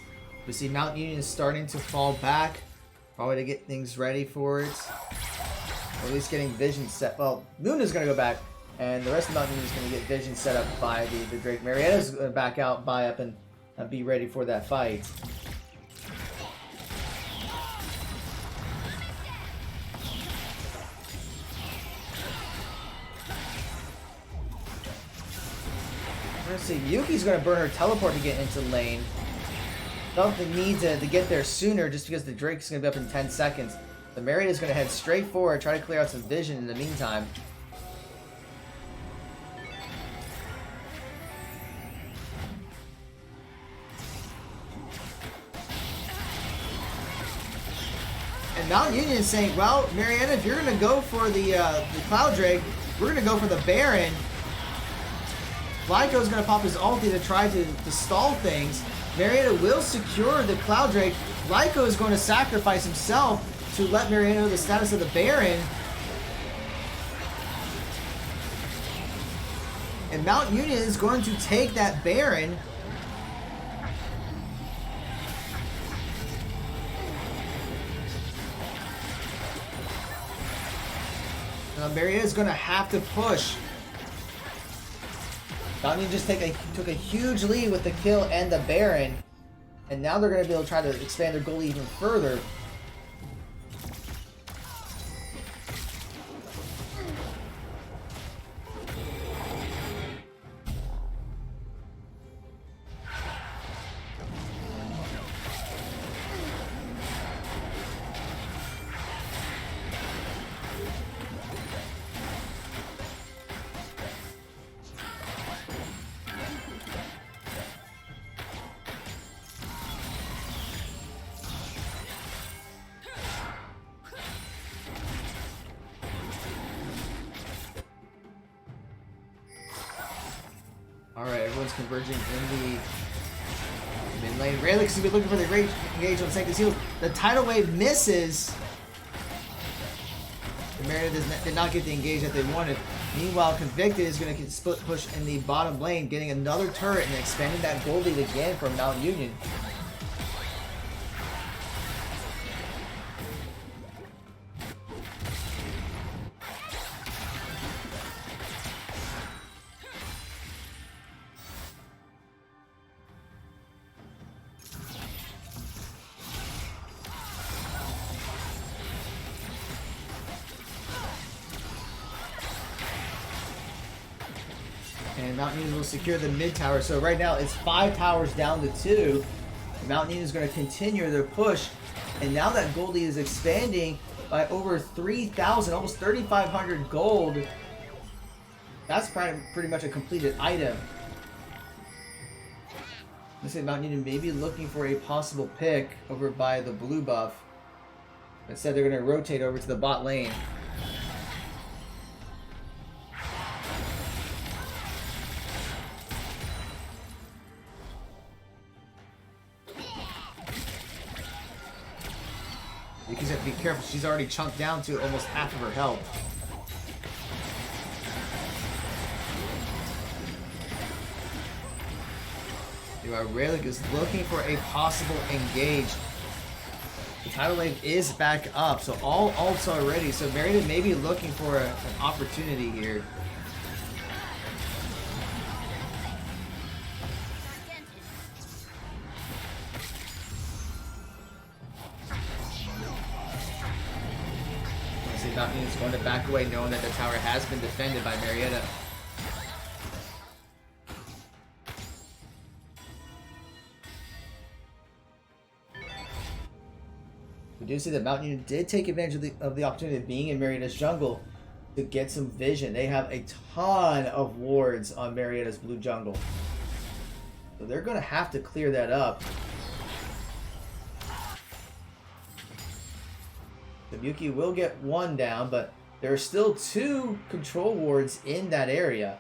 We see Mount Union is starting to fall back. Probably to get things ready for it. at least getting vision set. Well, Luna's going to go back, and the rest of Mountain Union is going to get vision set up by the Drake. Marietta's going to back out, buy up, and be ready for that fight. Let's see, Yuki's going to burn her teleport to get into lane. Felt the need to get there sooner just because the Drake's going to be up in 10 seconds. The Marietta's going to head straight forward, try to clear out some vision in the meantime. And Mountain Union is saying, well, Marietta, if you're going to go for the Cloud Drake, we're going to go for the Baron. Lyco's going to pop his ulti to try to stall things. Marietta will secure the Cloud Drake. Lyco is going to sacrifice himself to let Marietta know the status of the Baron. And Mountain Union is going to take that Baron. Marietta is going to have to push. Mountain Union just took a huge lead with the kill and the Baron. And now they're going to be able to try to expand their goal even further. Alright, everyone's converging in the mid lane. Great Lakes is going to be looking for the great engage on Sanctus Heals. The tidal wave misses. The Marietta did not get the engage that they wanted. Meanwhile, Convicted is going to split push in the bottom lane, getting another turret and expanding that gold lead again from Mountain Union. And Mountain Union will secure the mid tower. So right now it's 5 towers down to 2. Mountain Union is going to continue their push. And now that gold lead is expanding by over 3,000, almost 3,500 gold. That's pretty much a completed item. Let's say Mountain Union may be looking for a possible pick over by the blue buff. Instead, they're going to rotate over to the bot lane. You just have to be careful. She's already chunked down to almost half of her health. Rayleigh is looking for a possible engage. The tidal wave is back up, so all ults are ready. So Marietta may be looking for an opportunity here. Mountain Union is going to back away, knowing that the tower has been defended by Marietta. We do see that Mountain Union did take advantage of the opportunity of being in Marietta's jungle to get some vision. They have a ton of wards on Marietta's blue jungle, so they're going to have to clear that up. Yuki will get one down, but there are still 2 control wards in that area.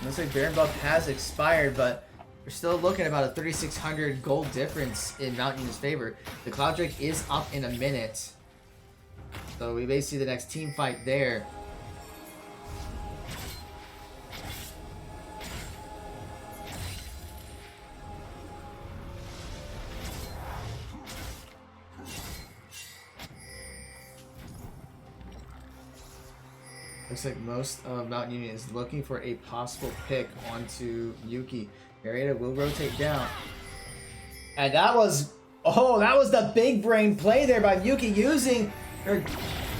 Looks like Baron buff has expired, but we're still looking at about a 3,600 gold difference in Mountain Union's favor. The Cloud Drake is up in a minute. So we may see the next team fight there. Looks like most of Mount Union is looking for a possible pick onto Yuki. Marietta will rotate down. And that was, oh, that was the big brain play there by Yuki using her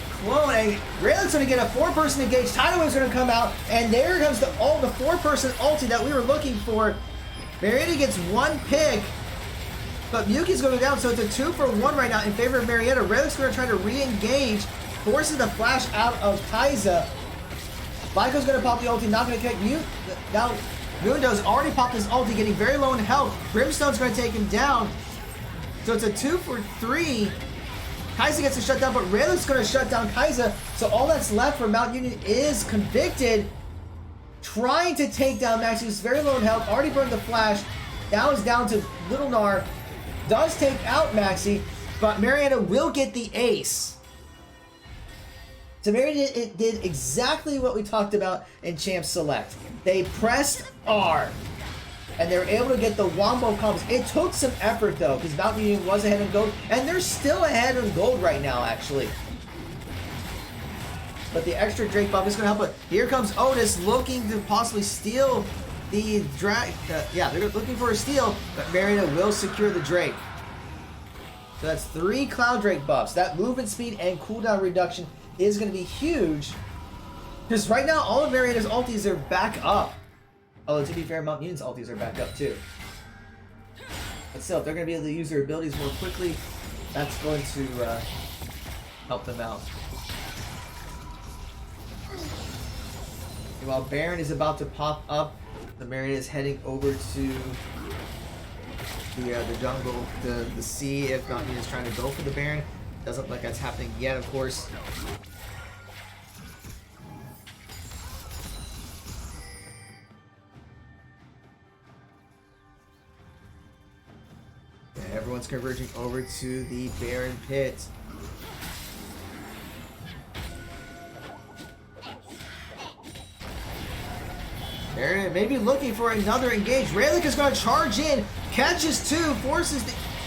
clone. And Raylan's going to get a 4-person engage. Tidalwave's going to come out. And there comes the 4-person ulti that we were looking for. Marietta gets 1 pick. But Yuki's going to go down. So it's a 2-for-1 right now in favor of Marietta. Raylan's going to try to re-engage. Forces the flash out of Kaiza. Lyco's going to pop the ulti. Not going to connect. Now Mundo's already popped his ulti, getting very low in health. Brimstone's going to take him down. So it's a 2-for-3. Kaiza gets a shutdown, but Raylan's going to shut down Kaiza. So all that's left for Mount Union is Convicted. Trying to take down Maxi, who's very low in health. Already burned the flash. Now is down to Little Gnar. Does take out Maxi, but Marietta will get the ace. So Marietta did exactly what we talked about in Champ Select. They pressed R, and they were able to get the wombo combos. It took some effort, though, because Mount Union was ahead in gold, and they're still ahead in gold right now, actually. But the extra Drake buff is going to help it. Here comes Otis looking to possibly steal the Drake. Yeah, they're looking for a steal, but Marietta will secure the Drake. So that's 3 Cloud Drake buffs. That movement speed and cooldown reduction is going to be huge. Because right now, all of Marietta's ultis are back up. Although, to be fair, Mount Union's ultis are back up too. But still, if they're going to be able to use their abilities more quickly, that's going to help them out. While Baron is about to pop up, the Marietta is heading over to the jungle, the sea, if Mount Union is trying to go for the Baron. Doesn't look like that's happening yet, of course. Yeah, everyone's converging over to the Baron pit. Baron maybe looking for another engage. Raylick is going to charge in, catches 2, forces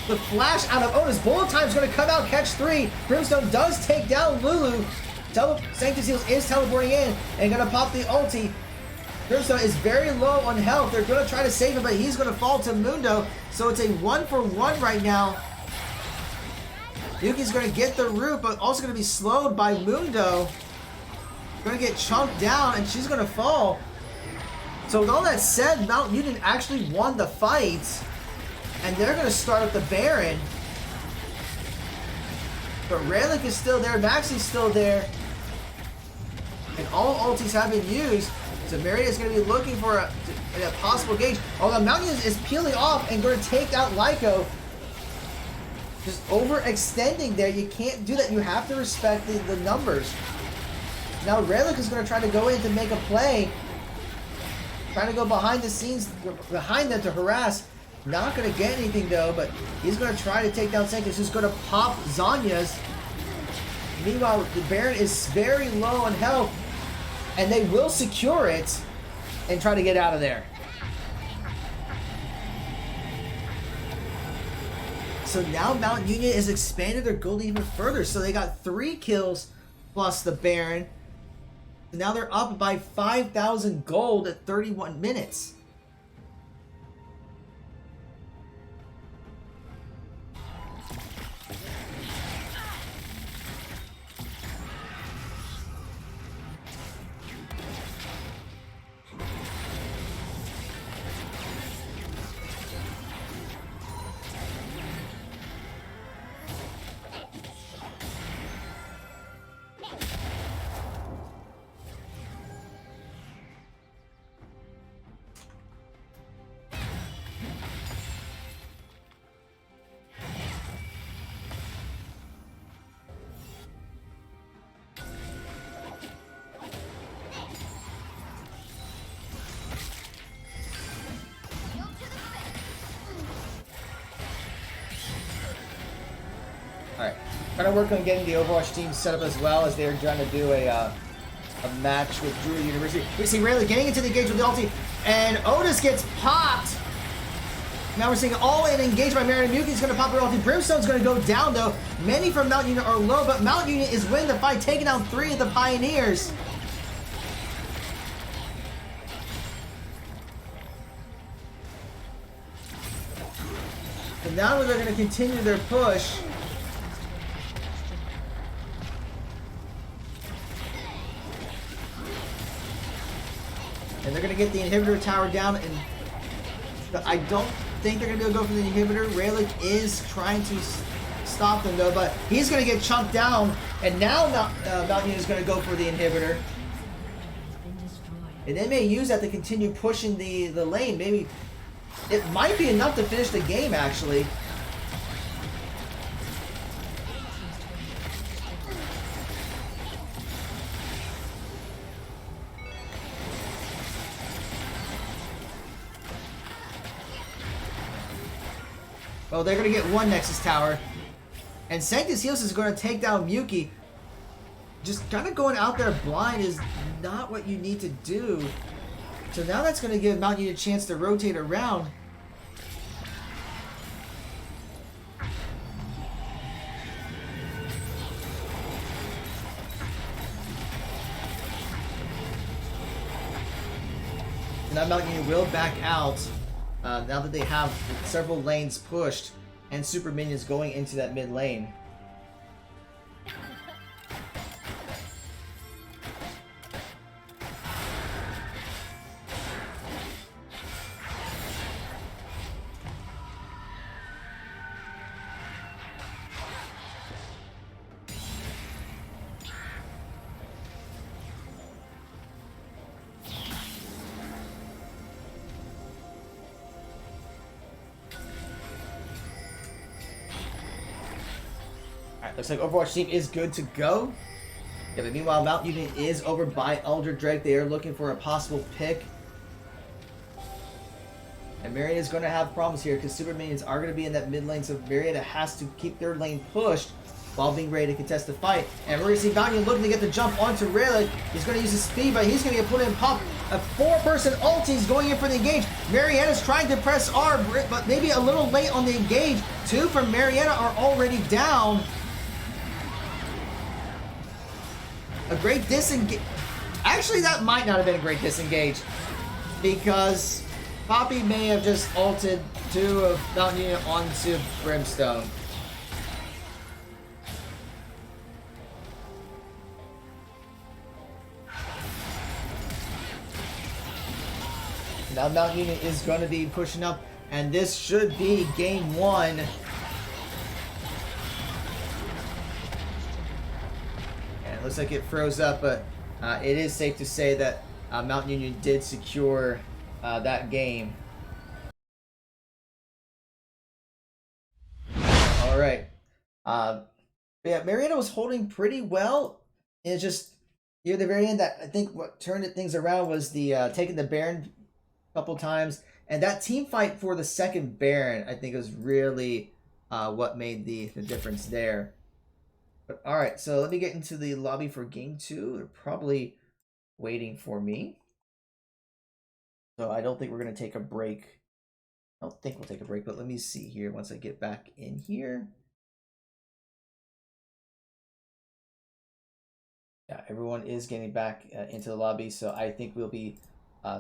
the flash out of Otis. Bullet Time's going to come out, catch 3. Brimstone does take down Lulu. Sanctus Seals is teleporting in and going to pop the ulti. Brimstone is very low on health. They're going to try to save him, but he's going to fall to Mundo. So it's a 1-for-1 right now. Yuki's going to get the root, but also going to be slowed by Mundo. Going to get chunked down, and she's going to fall. So with all that said, Mount Union actually won the fight. And they're going to start with the Baron. But Raylick is still there. Maxi's still there. And all ultis have been used. So Marietta is going to be looking for a possible gauge. Although Mount Union is peeling off and going to take out Lyco. Just overextending there. You can't do that. You have to respect the numbers. Now Raylick is going to try to go in to make a play. Trying to go behind the scenes, behind them to harass. Not going to get anything though, but he's going to try to take down Sanctus, who's going to pop Zanya's. Meanwhile, the Baron is very low on health, and they will secure it and try to get out of there. So now Mount Union has expanded their gold even further. So they got 3 kills plus the Baron. And now they're up by 5,000 gold at 31 minutes. Alright, trying to work on getting the Overwatch team set up as well, as they're trying to do a match with Druid University. We see Rayleigh getting into the engage with the ulti, and Otis gets popped! Now we're seeing all-in engage by Marietta. Yuki's going to pop her ulti. Brimstone's going to go down, though. Many from Mount Union are low, but Mount Union is winning the fight, taking down 3 of the Pioneers. And now they're going to continue their push. And they're going to get the inhibitor tower down. And I don't think they're going to be able to go for the inhibitor. Rayleigh is trying to stop them though, but he's going to get chunked down. And now Mountain Union is going to go for the inhibitor. And they may use that to continue pushing the lane. Maybe it might be enough to finish the game, actually. Well, they're going to get one Nexus Tower. And Sanctus Heals is going to take down Muki. Just kind of going out there blind is not what you need to do. So now that's going to give Mountain Union a chance to rotate around. And now Mountain Union will back out now that they have several lanes pushed and super minions going into that mid lane. Looks like Overwatch team is good to go. Yeah, but meanwhile, Mountain Union is over by Elder Drake. They are looking for a possible pick. And Marietta is going to have problems here because Super Minions are going to be in that mid lane. So Marietta has to keep their lane pushed while being ready to contest the fight. And we're going to see Mountain Union looking to get the jump onto Rayleigh. He's going to use his speed, but he's going to get put in pop. A 4-person ulti is going in for the engage. Marietta's trying to press R, but maybe a little late on the engage. 2 from Marietta are already down. A great disengage. Actually, that might not have been a great disengage because Poppy may have just ulted 2 of Mountain Union onto Brimstone. Now Mountain Union is going to be pushing up, and this should be game 1. Looks like it froze up, but it is safe to say that Mountain Union did secure that game. All right. Yeah, Marietta was holding pretty well. It's just near the very end that I think what turned things around was the taking the Baron a couple times, and that team fight for the second Baron I think was really what made the difference there. But all right, so let me get into the lobby for game 2. They're probably waiting for me. So I don't think we're going to take a break. I don't think we'll take a break, but let me see here once I get back in here. Yeah, everyone is getting back into the lobby, so I think we'll be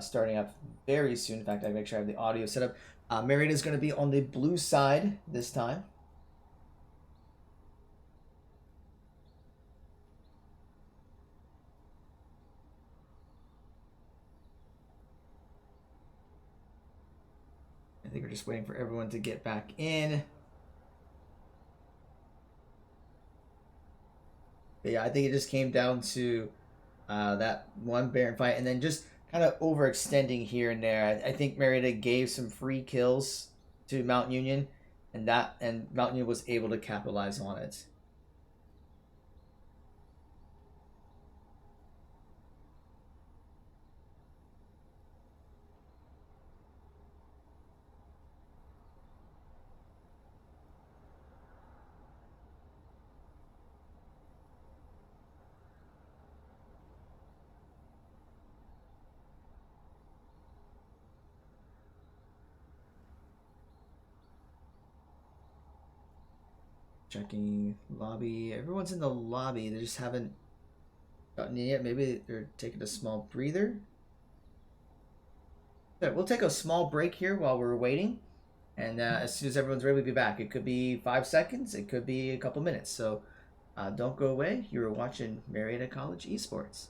starting up very soon. In fact, I make sure I have the audio set up. Marietta is going to be on the blue side this time. I think we're just waiting for everyone to get back in. But yeah, I think it just came down to that one Baron fight and then just kind of overextending here and there. I think Marietta gave some free kills to Mountain Union, and Mountain Union was able to capitalize on it. Checking lobby. Everyone's in the lobby. They just haven't gotten in yet. Maybe they're taking a small breather. Okay, we'll take a small break here while we're waiting. And as soon as everyone's ready, we'll be back. It could be 5 seconds, it could be a couple minutes. So don't go away. You're watching Marietta College Esports.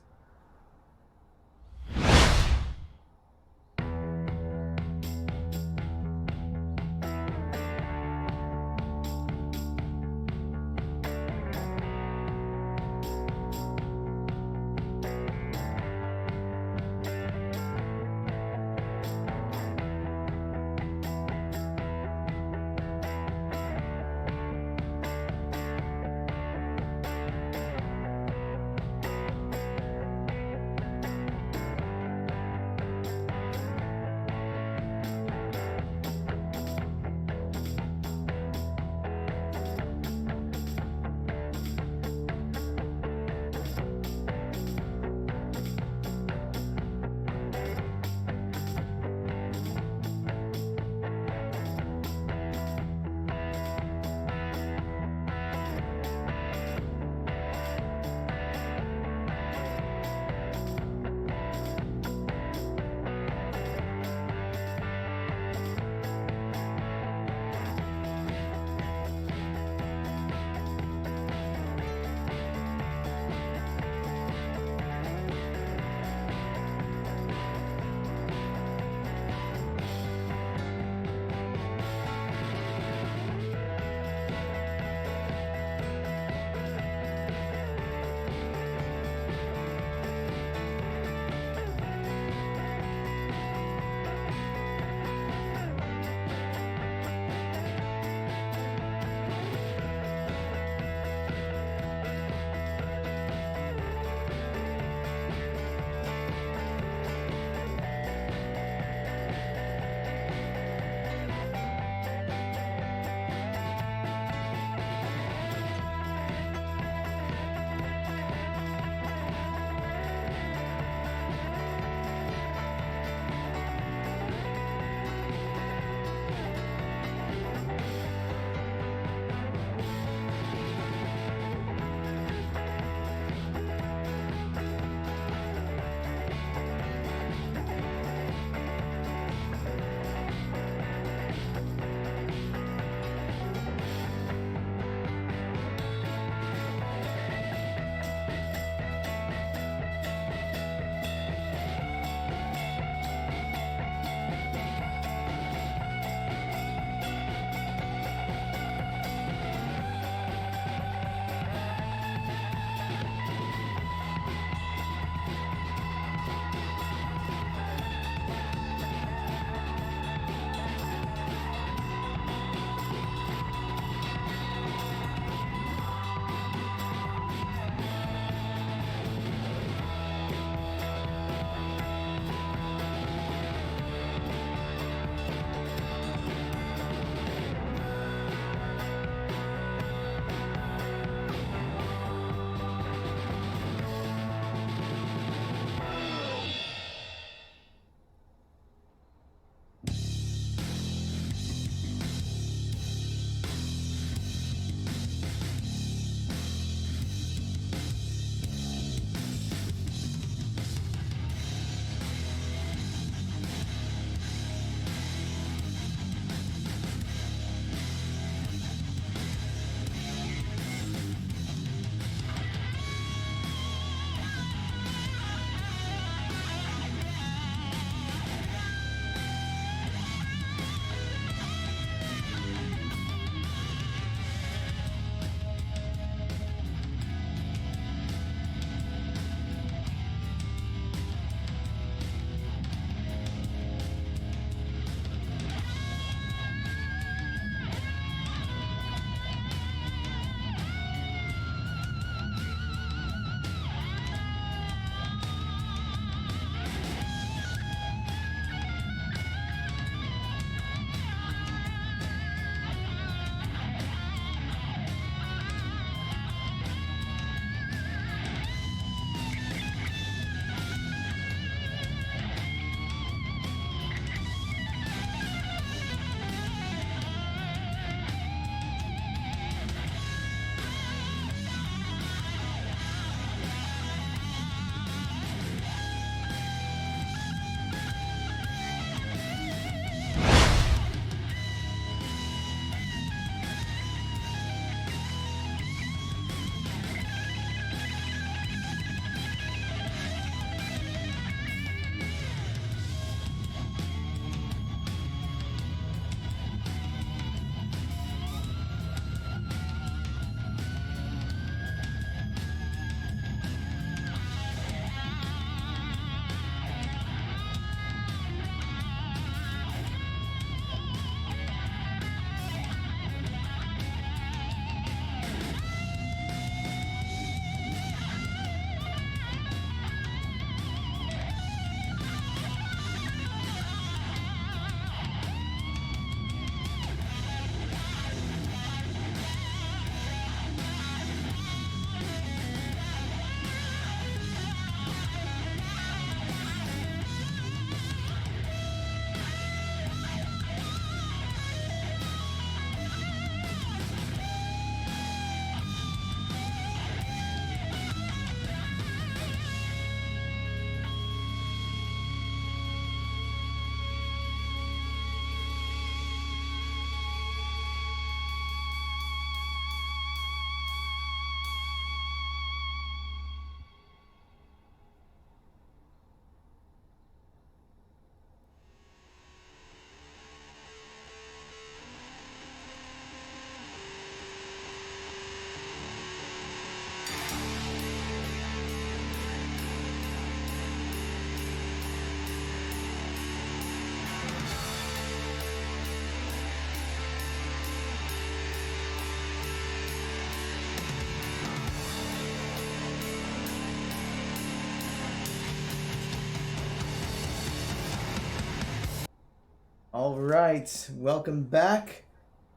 All right, welcome back.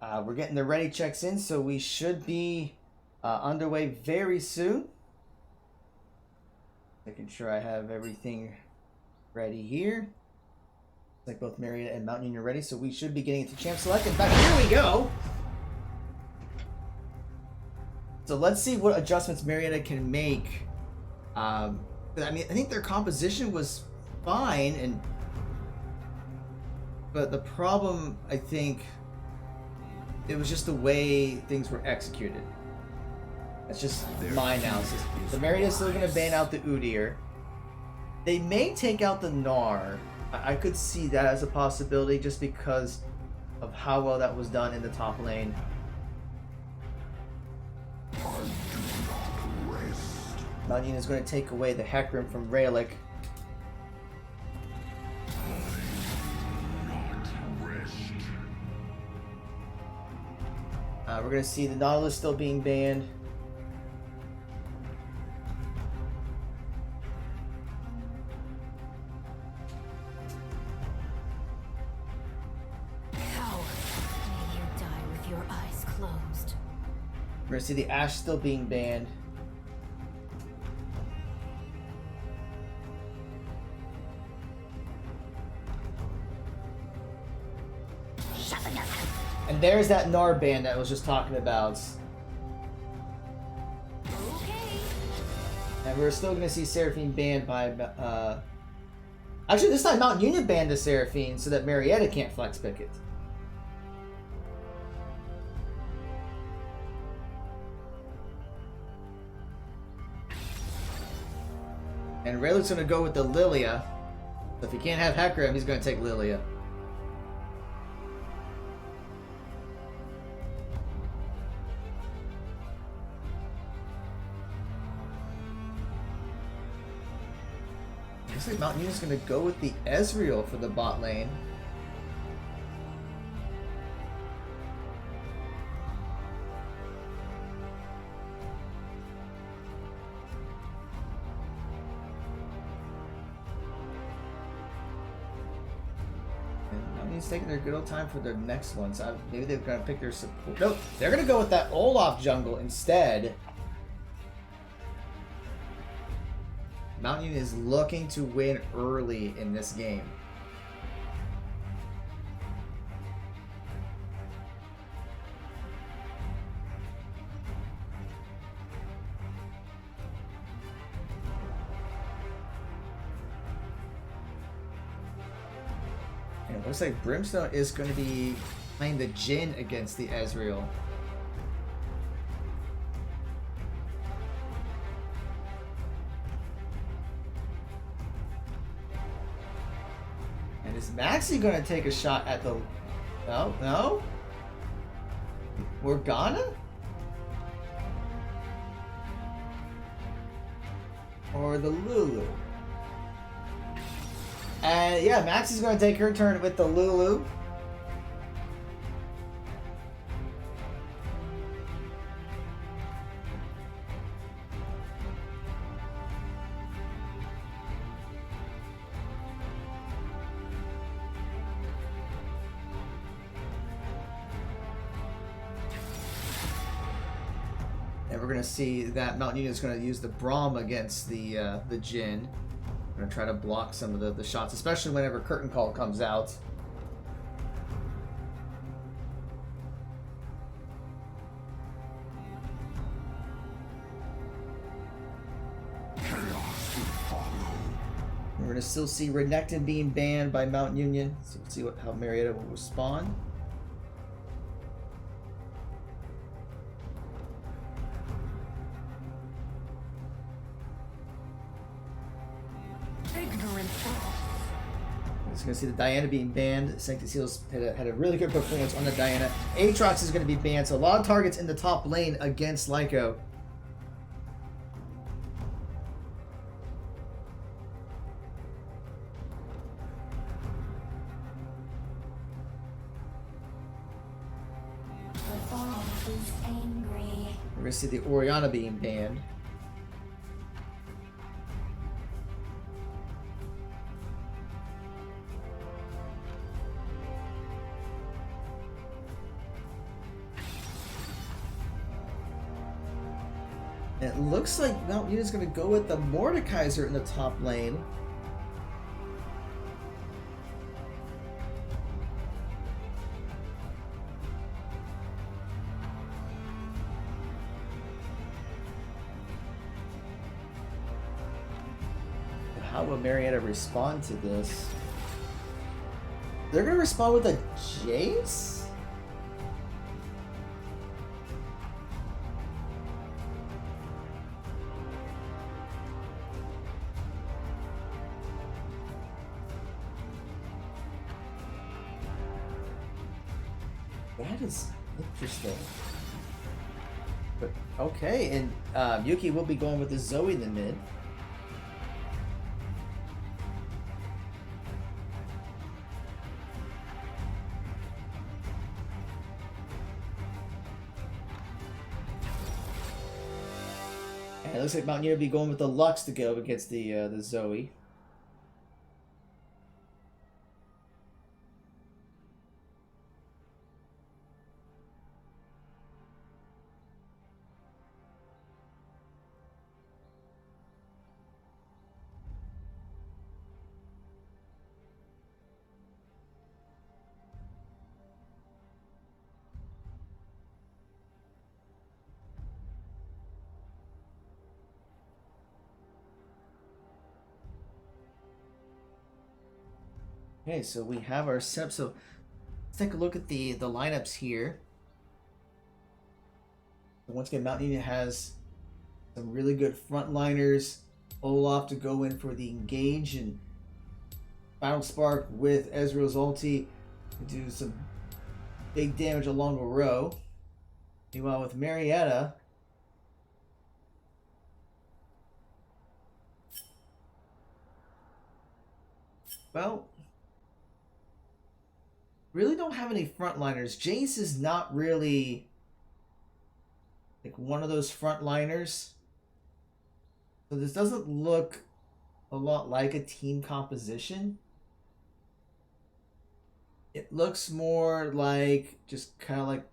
We're getting the ready checks in, so we should be underway very soon. Making sure I have everything ready here. Like both Marietta and Mountain Union are ready, so we should be getting into Champ Select. In fact, here we go. So let's see what adjustments Marietta can make. I think their composition was fine, but the problem, I think, it was just the way things were executed. That's just my analysis. The Marietta's still going to ban out the Udyr. They may take out the Gnar. I could see that as a possibility just because of how well that was done in the top lane. Mountain is going to take away the Hecarim from Rayleigh. We're going to see the Nautilus still being banned. We're going to see the Ashe still being banned. And there's that Gnar ban that I was just talking about. Okay. And we're still going to see Seraphine banned by... Actually, this time Mountain Union banned the Seraphine so that Marietta can't flex pick it. And Rayleigh's going to go with the Lilia. So if he can't have Hecarim, he's going to take Lilia. Looks like Mountain Union's going to go with the Ezreal for the bot lane. Taking their good old time for their next one, so maybe they're gonna pick their support. Nope, they're gonna go with that Olaf jungle instead. Mountain Union is looking to win early in this game. And it looks like Brimstone is going to be playing the Jhin against the Ezreal. And is Maxi going to take a shot at the... No? No? Morgana? Or the Lulu? And yeah, Max is going to take her turn with the Lulu. And we're going to see that Mountain Union is going to use the Braum against the Jhin. I'm going to try to block some of the shots, especially whenever Curtain Call comes out. We're going to still see Renekton being banned by Mountain Union, so we'll see how Marietta will respond. Going to see the Diana being banned. Sanctiseals had a really good performance on the Diana. Aatrox is going to be banned, so a lot of targets in the top lane against Lyco. The ball is angry. We're going to see the Orianna being banned. It looks like Mount Union's going to go with the Mordekaiser in the top lane. How will Marietta respond to this? They're going to respond with a Jace? That is interesting. But okay, and Yuki will be going with the Zoe in the mid. And it looks like Mountaineer will be going with the Lux to go against the Zoe. Okay, so we have our setup. So let's take a look at the lineups here. Once again, Mount Union has some really good frontliners. Olaf to go in for the engage and Final Spark with Ezreal's ulti to do some big damage along the row. Meanwhile, with Marietta, well, really don't have any frontliners. Jace is not really like one of those frontliners. So this doesn't look a lot like a team composition. It looks more like just kind of like,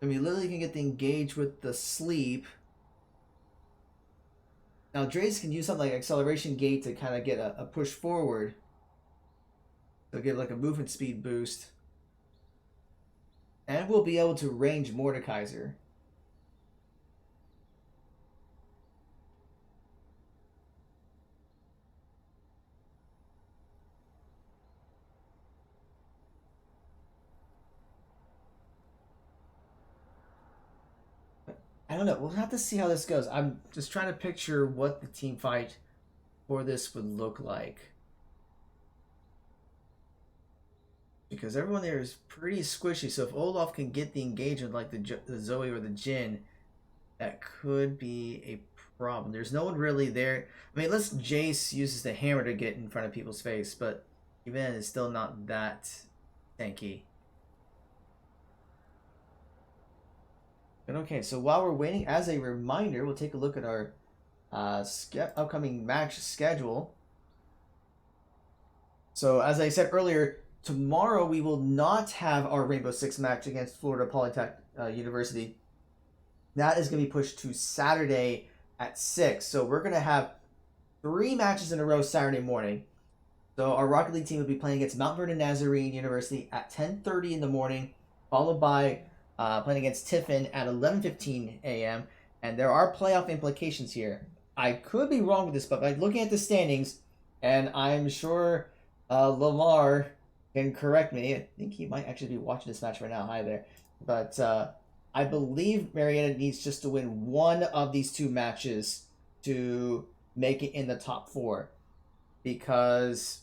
I mean, Lily can get the engage with the sleep. Now, Drace can use something like Acceleration Gate to kind of get a push forward. So get like a movement speed boost. And we'll be able to range Mordekaiser. I don't know. We'll have to see how this goes. I'm just trying to picture what the team fight for this would look like. Because everyone there is pretty squishy. So if Olaf can get the engagement like the Zoe or the Jin, that could be a problem. There's no one really there. I mean, unless Jace uses the hammer to get in front of people's face, but even then, it's still not that tanky. But okay, so while we're waiting, as a reminder, we'll take a look at our upcoming match schedule. So as I said earlier, tomorrow we will not have our Rainbow Six match against Florida Polytech University. That is going to be pushed to Saturday at 6. So we're going to have 3 matches in a row Saturday morning. So our Rocket League team will be playing against Mount Vernon Nazarene University at 10:30 in the morning, followed by playing against Tiffin at 11:15 a.m. And there are playoff implications here. I could be wrong with this, but by looking at the standings, and I'm sure Lamar can correct me. I think he might actually be watching this match right now. Hi there. But I believe Marietta needs just to win one of these 2 matches to make it in the top 4. Because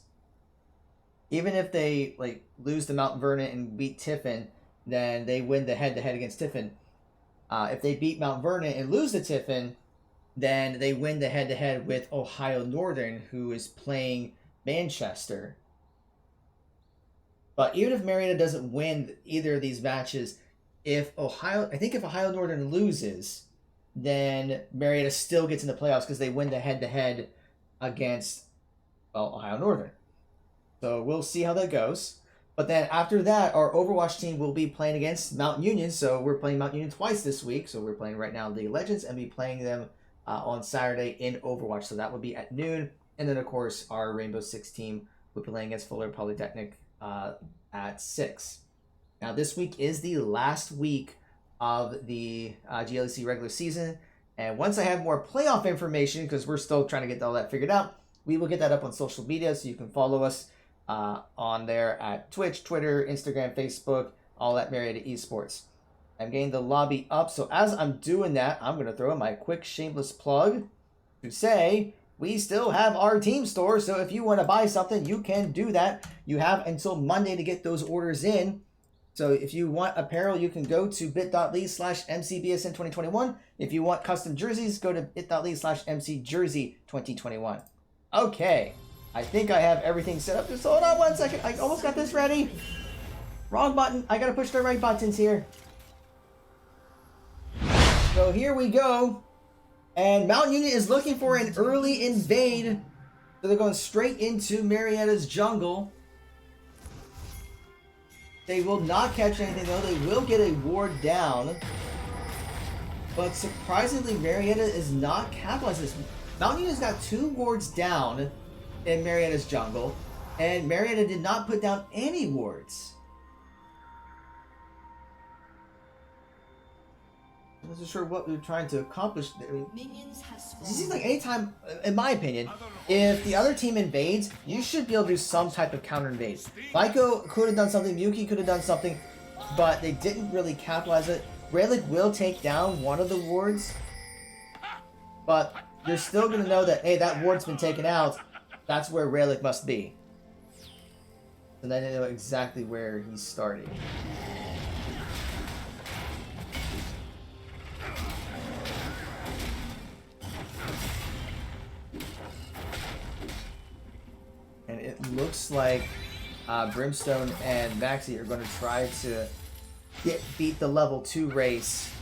even if they like lose to Mount Vernon and beat Tiffin, then they win the head-to-head against Tiffin. If they beat Mount Vernon and lose to Tiffin, then they win the head-to-head with Ohio Northern, who is playing Manchester. But even if Marietta doesn't win either of these matches, if Ohio Northern loses, then Marietta still gets in the playoffs because they win the head-to-head against, Ohio Northern. So we'll see how that goes. But then after that, our Overwatch team will be playing against Mountain Union. So we're playing Mountain Union twice this week. So we're playing right now League of Legends and be playing them on Saturday in Overwatch. So that would be at noon. And then, of course, our Rainbow Six team will be playing against Fuller Polytechnic at 6. Now, this week is the last week of the GLEC regular season. And once I have more playoff information, because we're still trying to get all that figured out, we will get that up on social media. So you can follow us on there at Twitch, Twitter, Instagram, Facebook, all at Marietta Esports. I'm getting the lobby up, so as I'm doing that, I'm going to throw in my quick shameless plug to say we still have our team store, so if you want to buy something, you can do that. You have until Monday to get those orders in. So if you want apparel, you can go to bit.ly/MCBSN2021. If you want custom jerseys, go to bit.ly/MCJersey2021. Okay. I think I have everything set up. Just hold on one second. I almost got this ready. Wrong button. I gotta push the right buttons here. So here we go. And Mountain Union is looking for an early invade. So they're going straight into Marietta's jungle. They will not catch anything though. They will get a ward down. But surprisingly, Marietta is not capitalizing this. Mountain Union's got 2 wards down in Marietta's jungle, and Marietta did not put down any wards. I wasn't sure what we were trying to accomplish there. I mean, it seems like anytime, in my opinion, if the other team invades, you should be able to do some type of counter invade. Lyco could have done something, Yuki could have done something, but they didn't really capitalize it. Great will take down one of the wards, but you're still going to know that, hey, that ward's been taken out. That's where Relic must be. And then they know exactly where he's starting. And it looks like Brimstone and Maxi are going to try to beat the level 2 race.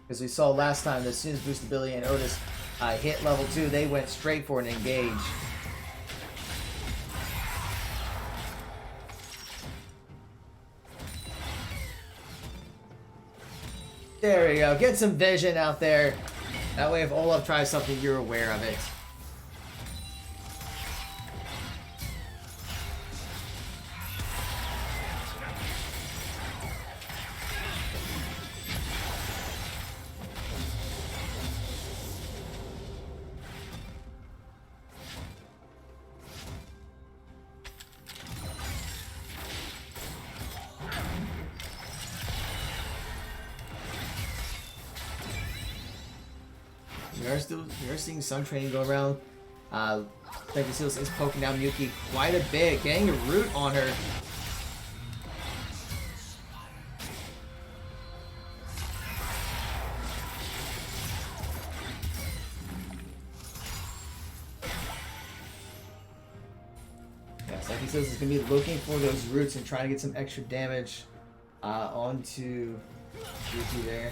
Because we saw last time that as soon as Boostability and Otis hit level 2, they went straight for an engage. There we go. Get some vision out there. That way if Olaf tries something, you're aware of it. We are seeing some training go around. Pegasus is poking down Yuki quite a bit, getting a root on her. Yeah, Pegasus is going to be looking for those roots and trying to get some extra damage onto Yuki there.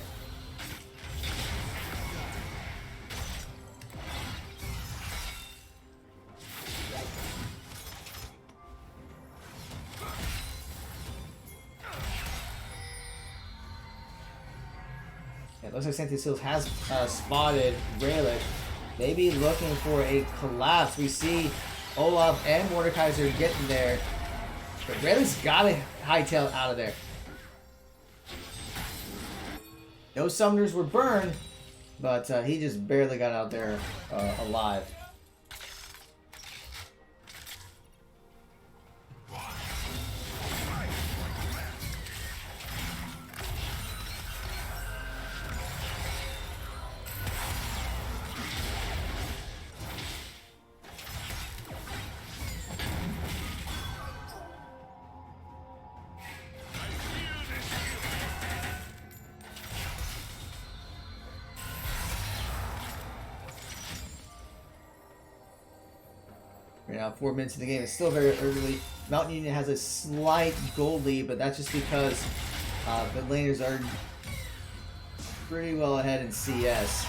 It looks like Santi Seals has spotted Relic. Maybe looking for a collapse. We see Olaf and Mordekaiser getting there. But Relic's got to hightail out of there. No summoners were burned, but he just barely got out there alive. Right now, 4 minutes in the game. It's still very early. Mountain Union has a slight gold lead, but that's just because the laners are pretty well ahead in CS.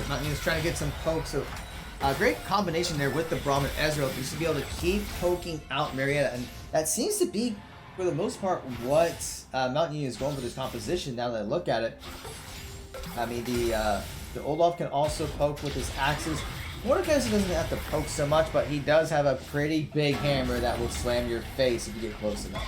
Mountain Union is trying to get some poke, so great combination there with the Braum and Ezreal just to be able to keep poking out Marietta, and that seems to be, for the most part, what Mountain Union is going for this composition now that I look at it. I mean, the Olaf can also poke with his axes. Mordekaiser doesn't have to poke so much, but he does have a pretty big hammer that will slam your face if you get close enough.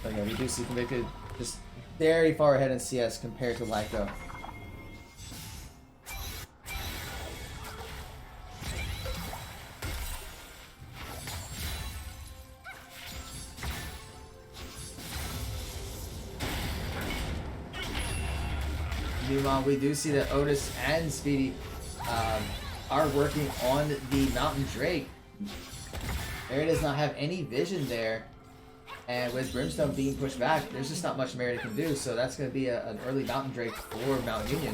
But yeah, we do see Convicted just very far ahead in CS compared to Lyco. Meanwhile, we do see that Otis and Speedy are working on the Mountain Drake. Marietta does not have any vision there. And with Brimstone being pushed back, there's just not much Marietta can do. So that's going to be an early Mountain Drake for Mountain Union.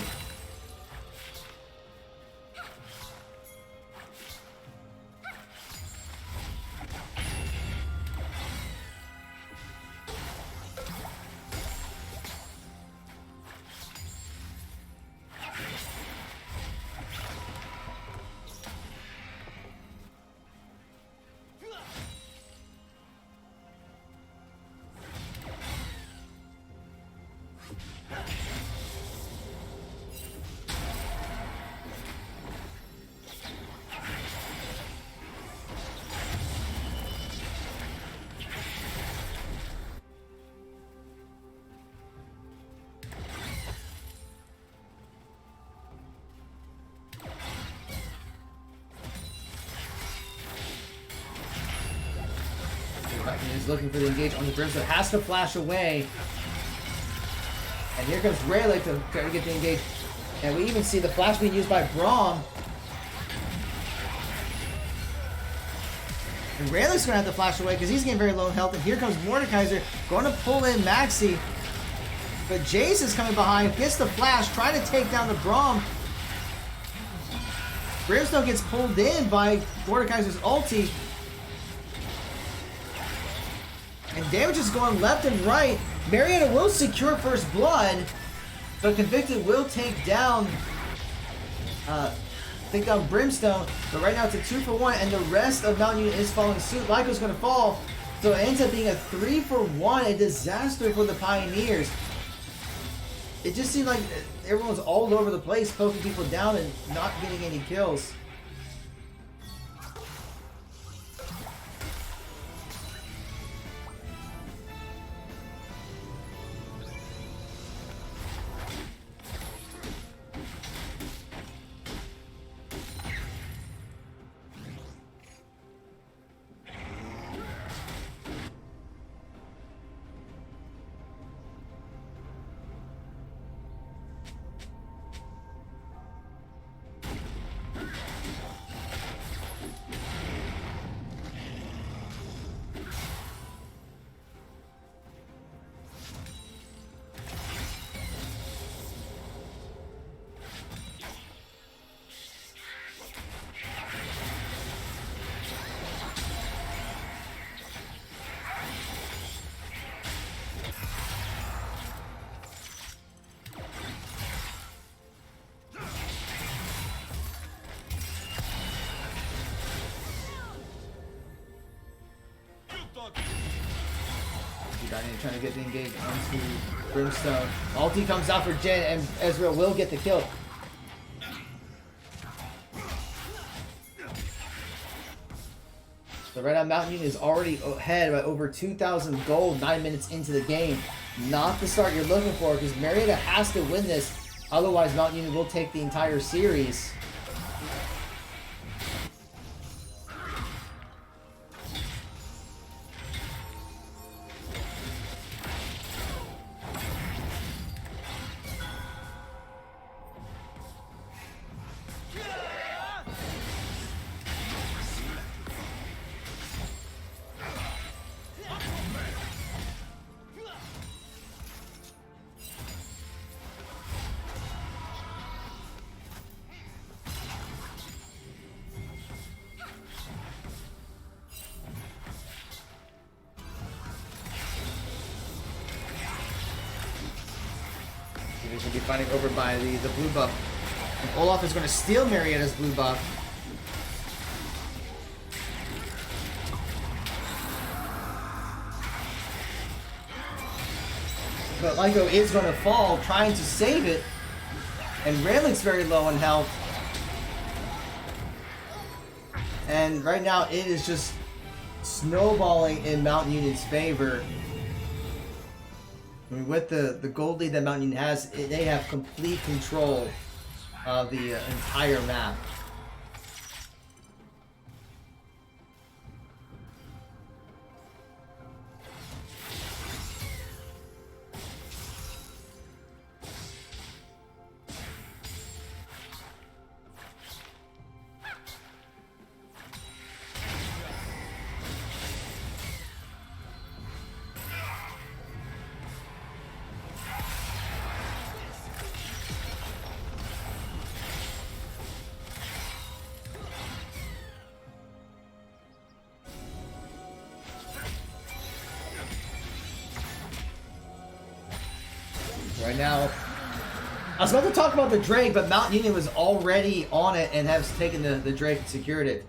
He's looking for the engage on the Brimstone, has to flash away. And here comes Rayleigh to try to get the engage. And we even see the flash being used by Braum. And Rayleigh's going to have to flash away because he's getting very low in health. And here comes Mordekaiser going to pull in Maxi. But Jace is coming behind, gets the flash, trying to take down the Braum. Brimstone gets pulled in by Mordekaiser's ulti. And damage is going left and right. Marietta will secure first blood, but Convicted will take down Brimstone. But right now it's a 2-for-1, and the rest of Mountain Union is following suit. Lyco's going to fall, so it ends up being a 3-for-1, a disaster for the Pioneers. It just seemed like everyone's all over the place, poking people down and not getting any kills. Trying to get the engage onto Brimstone. Ulti comes out for Jen, and Ezreal will get the kill. So right now, Mountain Union is already ahead by over 2,000 gold 9 minutes into the game. Not the start you're looking for, because Marietta has to win this. Otherwise, Mountain Union will take the entire series. He'll be fighting over by the blue buff. And Olaf is going to steal Marietta's blue buff. But Lyco is going to fall, trying to save it. And Raylick's very low on health. And right now it is just snowballing in Mount Union's favor. I mean, with the gold lead that Mount Union has, they have complete control of the entire map. Right now, I was about to talk about the Drake, but Mount Union was already on it and has taken the Drake and secured it.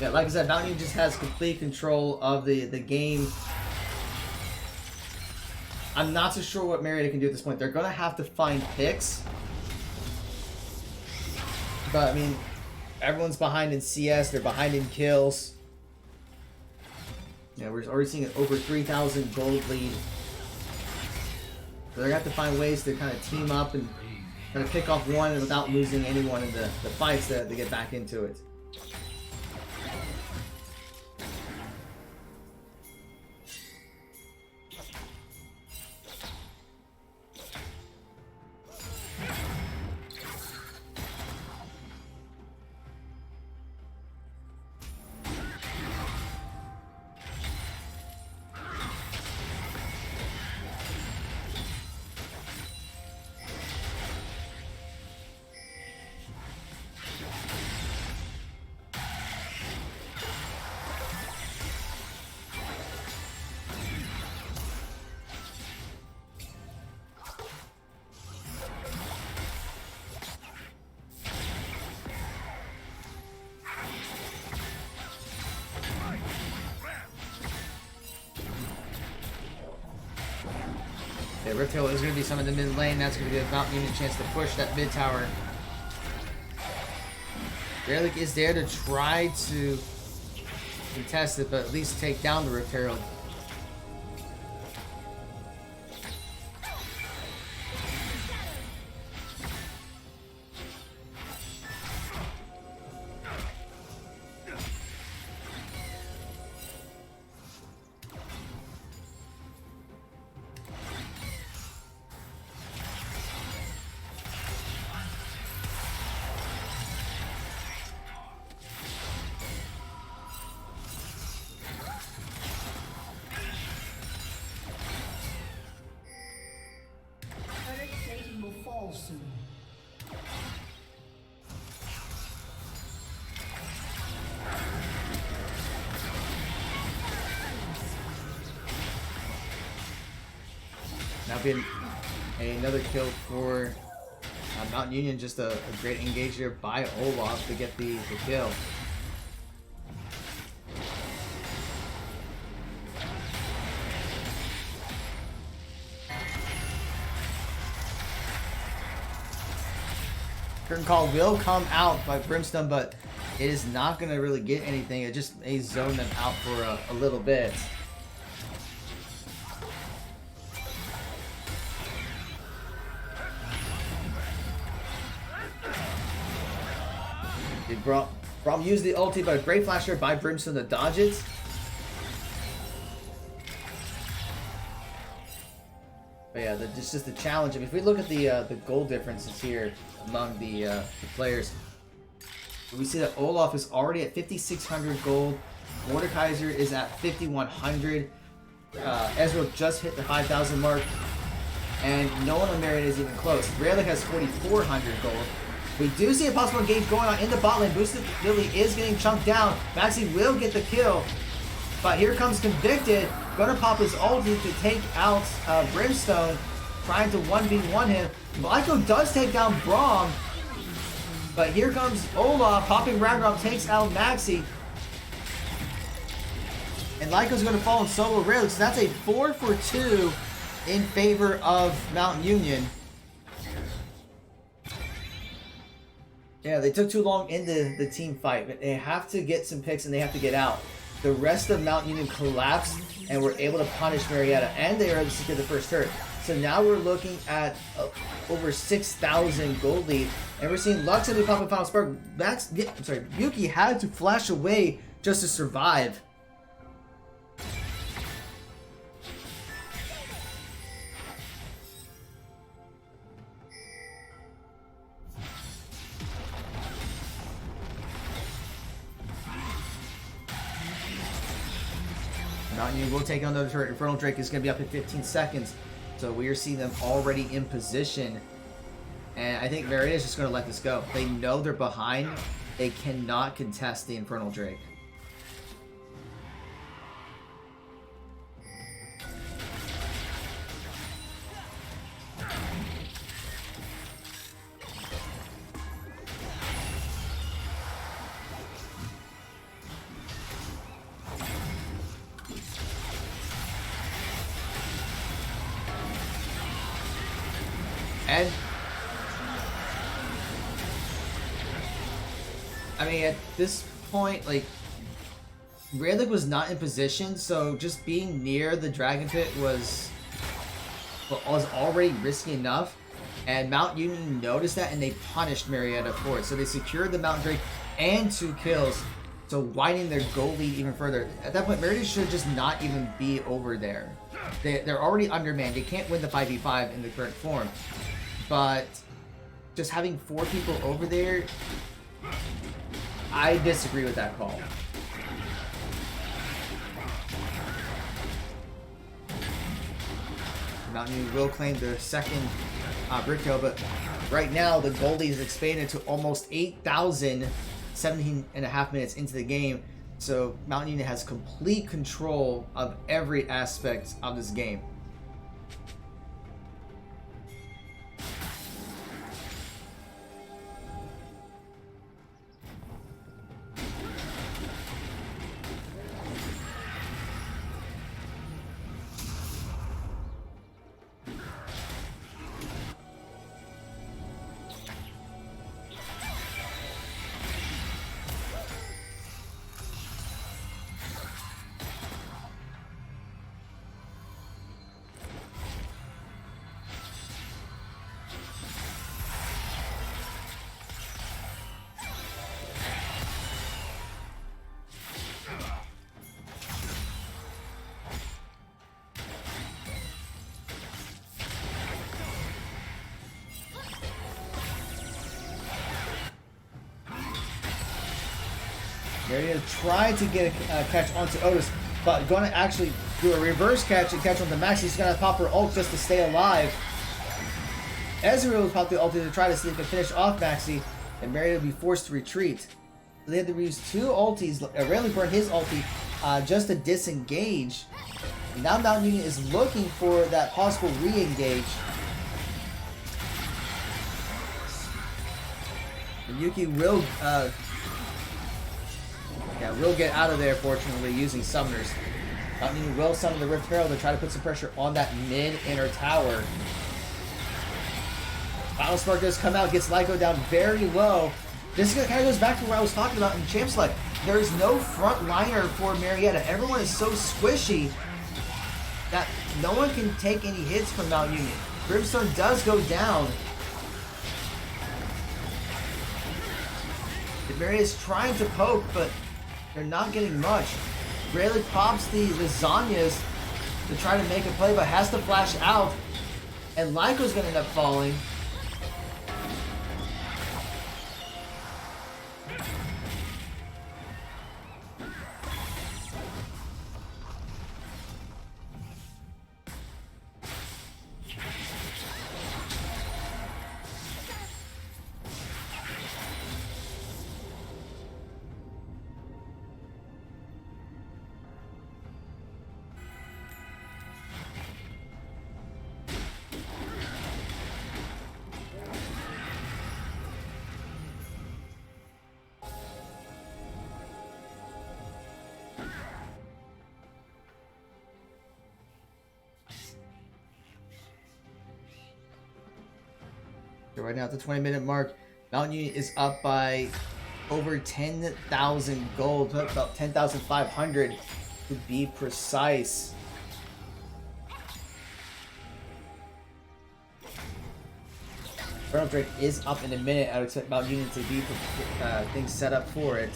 Yeah, like I said, Mount Union just has complete control of the game. I'm not so sure what Marietta can do at this point. They're going to have to find picks. But, I mean, everyone's behind in CS. They're behind in kills. Yeah, we're already seeing an over 3,000 gold lead. So they're going to have to find ways to kind of team up and kind of pick off one without losing anyone in the fights to get back into it. Yeah, Riptail is going to be some in the mid lane. That's going to give Mount Union a chance to push that mid tower. Greylick is there to try to contest it, but at least take down the Riptail. Soon. Now being another kill for Mount Union, just a great engage here by Olaf to get the kill. Curtain call will come out by Brimstone, but it is not going to really get anything. It just may zone them out for a little bit. Brom used the ulti, but a great flash here by Brimstone to dodge it. But yeah, it's just the challenge. I mean, if we look at the goal differences here among the players, we see that Olaf is already at 5,600 gold. Mordekaiser is at 5,100. Ezreal just hit the 5,000 mark, and no one on Marietta is even close. Raylick has 4,400 gold. We do see a possible engage going on in the bot lane. Boosted Lily is getting chunked down. Maxi will get the kill, but here comes Convicted. Gonna pop his ulti to take out Brimstone. trying to 1v1 him. Lyco does take down Braum, but here comes Olaf, popping Ragnarok, takes out Maxi. And Lyco's going to fall in solo rarely, so that's a 4 for 2 in favor of Mount Union. Yeah, they took too long into the team fight, but they have to get some picks and they have to get out. The rest of Mount Union collapsed and were able to punish Marietta, and they were able to secure the first turret. So now we're looking at over 6,000 gold lead, and we're seeing Lux and pop a final spark. Yuki had to flash away just to survive. Mount Union will take on the turret. Infernal Drake is going to be up in 15 seconds. So we are seeing them already in position. And I think Marietta is just going to let this go. They know they're behind. They cannot contest the Infernal Drake. And I mean, at this point, like, Great Lakes was not in position, so just being near the Dragon Pit was already risky enough. And Mount Union noticed that, and they punished Marietta for it. So they secured the Mountain Drake and 2 kills, so widening their goal lead even further. At that point, Marietta should just not even be over there. They're already undermanned. They can't win the 5v5 in the current form. But just having 4 people over there, I disagree with that call. Mountain Union will claim their second brick kill, but right now the goal lead is expanded to almost 8,000, 17.5 minutes into the game. So Mountain Union has complete control of every aspect of this game. Marietta tried to get a catch onto Otis, but going to actually do a reverse catch and catch onto Max. He's going to pop her ult just to stay alive. Ezreal will pop the ulti to try to see if he can finish off Maxi, and Marietta will be forced to retreat. They had to use 2 ultis, Rayleigh burned his ulti just to disengage. And now Mount Union is looking for that possible re-engage. And Yuki will we'll get out of there, fortunately, using summoners. Mount Union will summon the Rift Herald to try to put some pressure on that mid-inner tower. Final Spark does come out, gets Lyco down very low. This kind of goes back to what I was talking about in Champ Select. There is no front liner for Marietta. Everyone is so squishy that no one can take any hits from Mount Union. Brimstone does go down. Marietta's trying to poke, but they're not getting much. Rayleigh pops the lasagnas to try to make a play, but has to flash out. And Lyco's going to end up falling. So right now at the 20-minute mark, Mountain Union is up by over 10,000 gold, about 10,500 to be precise. Burnout Drake is up in a minute. I would expect Mountain Union to be things set up for it.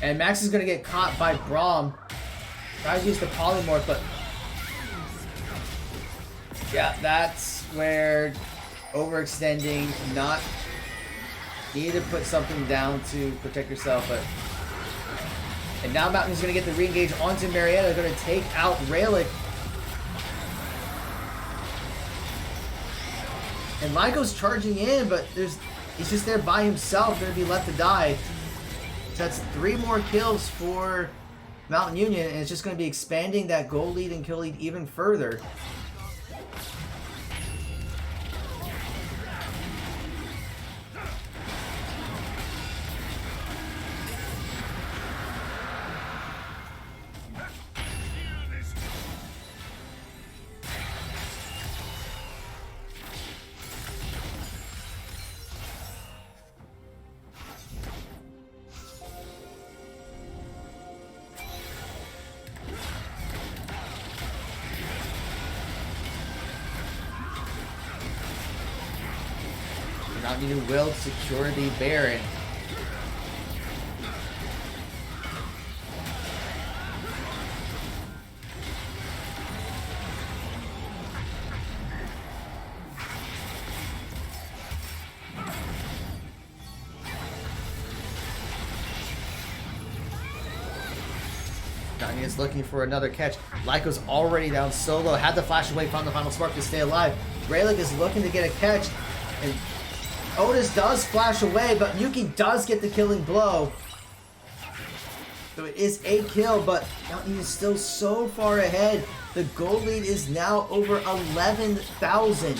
And Max is going to get caught by Braum. Tries to use the polymorph, but yeah, that's where overextending, not need to put something down to protect yourself. But and now Mountain is going to get the re-engage onto Marietta. They're going to take out Raylick. And Lyco's charging in, but he's just there by himself, going to be left to die. So that's 3 more kills for Mountain Union, and it's just going to be expanding that goal lead and kill lead even further. Mountain Union will secure the Baron. Mountain Union is looking for another catch. Lyco's already down solo, had the flash away, found the final spark to stay alive. Raylick is looking to get a catch, and Otis does flash away, but Yuki does get the killing blow. So it is a kill, but Mountain is still so far ahead. The goal lead is now over 11,000.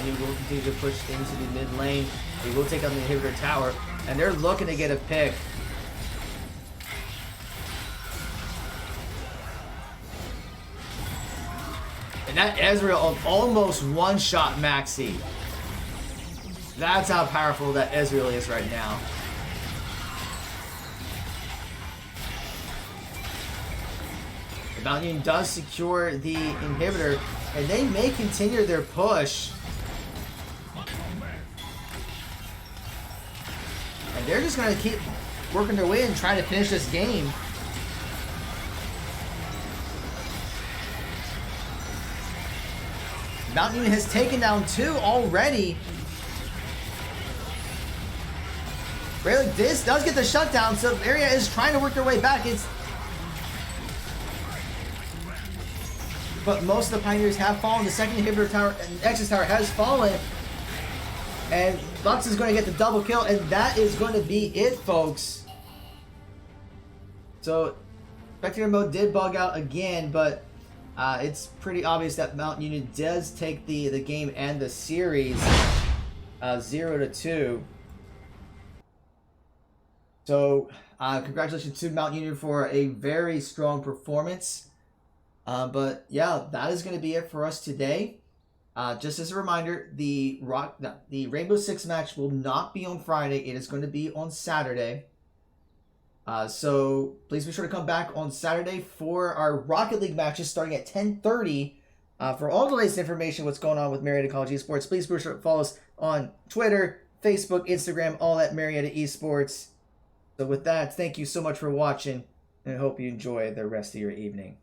He will continue to push into the mid lane. He will take out the inhibitor tower, and they're looking to get a pick. And that Ezreal almost one-shot Maxi. That's how powerful that Ezreal is right now. The Mountain Union does secure the inhibitor, and they may continue their push. And they're just going to keep working their way and trying to finish this game. Mountain Union has taken down 2 already. Raylick does get the shutdown, so Area is trying to work their way back. But most of the Pioneers have fallen. The second inhibitor tower and Nexus tower has fallen. And Lux is going to get the double kill, and that is going to be it, folks. So, Spectator mode did bug out again, but it's pretty obvious that Mountain Union does take the game and the series 0-2. So, congratulations to Mountain Union for a very strong performance. But yeah, that is going to be it for us today. Just as a reminder, the Rainbow Six match will not be on Friday. It is going to be on Saturday. So please be sure to come back on Saturday for our Rocket League matches starting at 10:30. For all the latest information, what's going on with Marietta College Esports, please be sure to follow us on Twitter, Facebook, Instagram, all at Marietta Esports. So with that, thank you so much for watching, and I hope you enjoy the rest of your evening.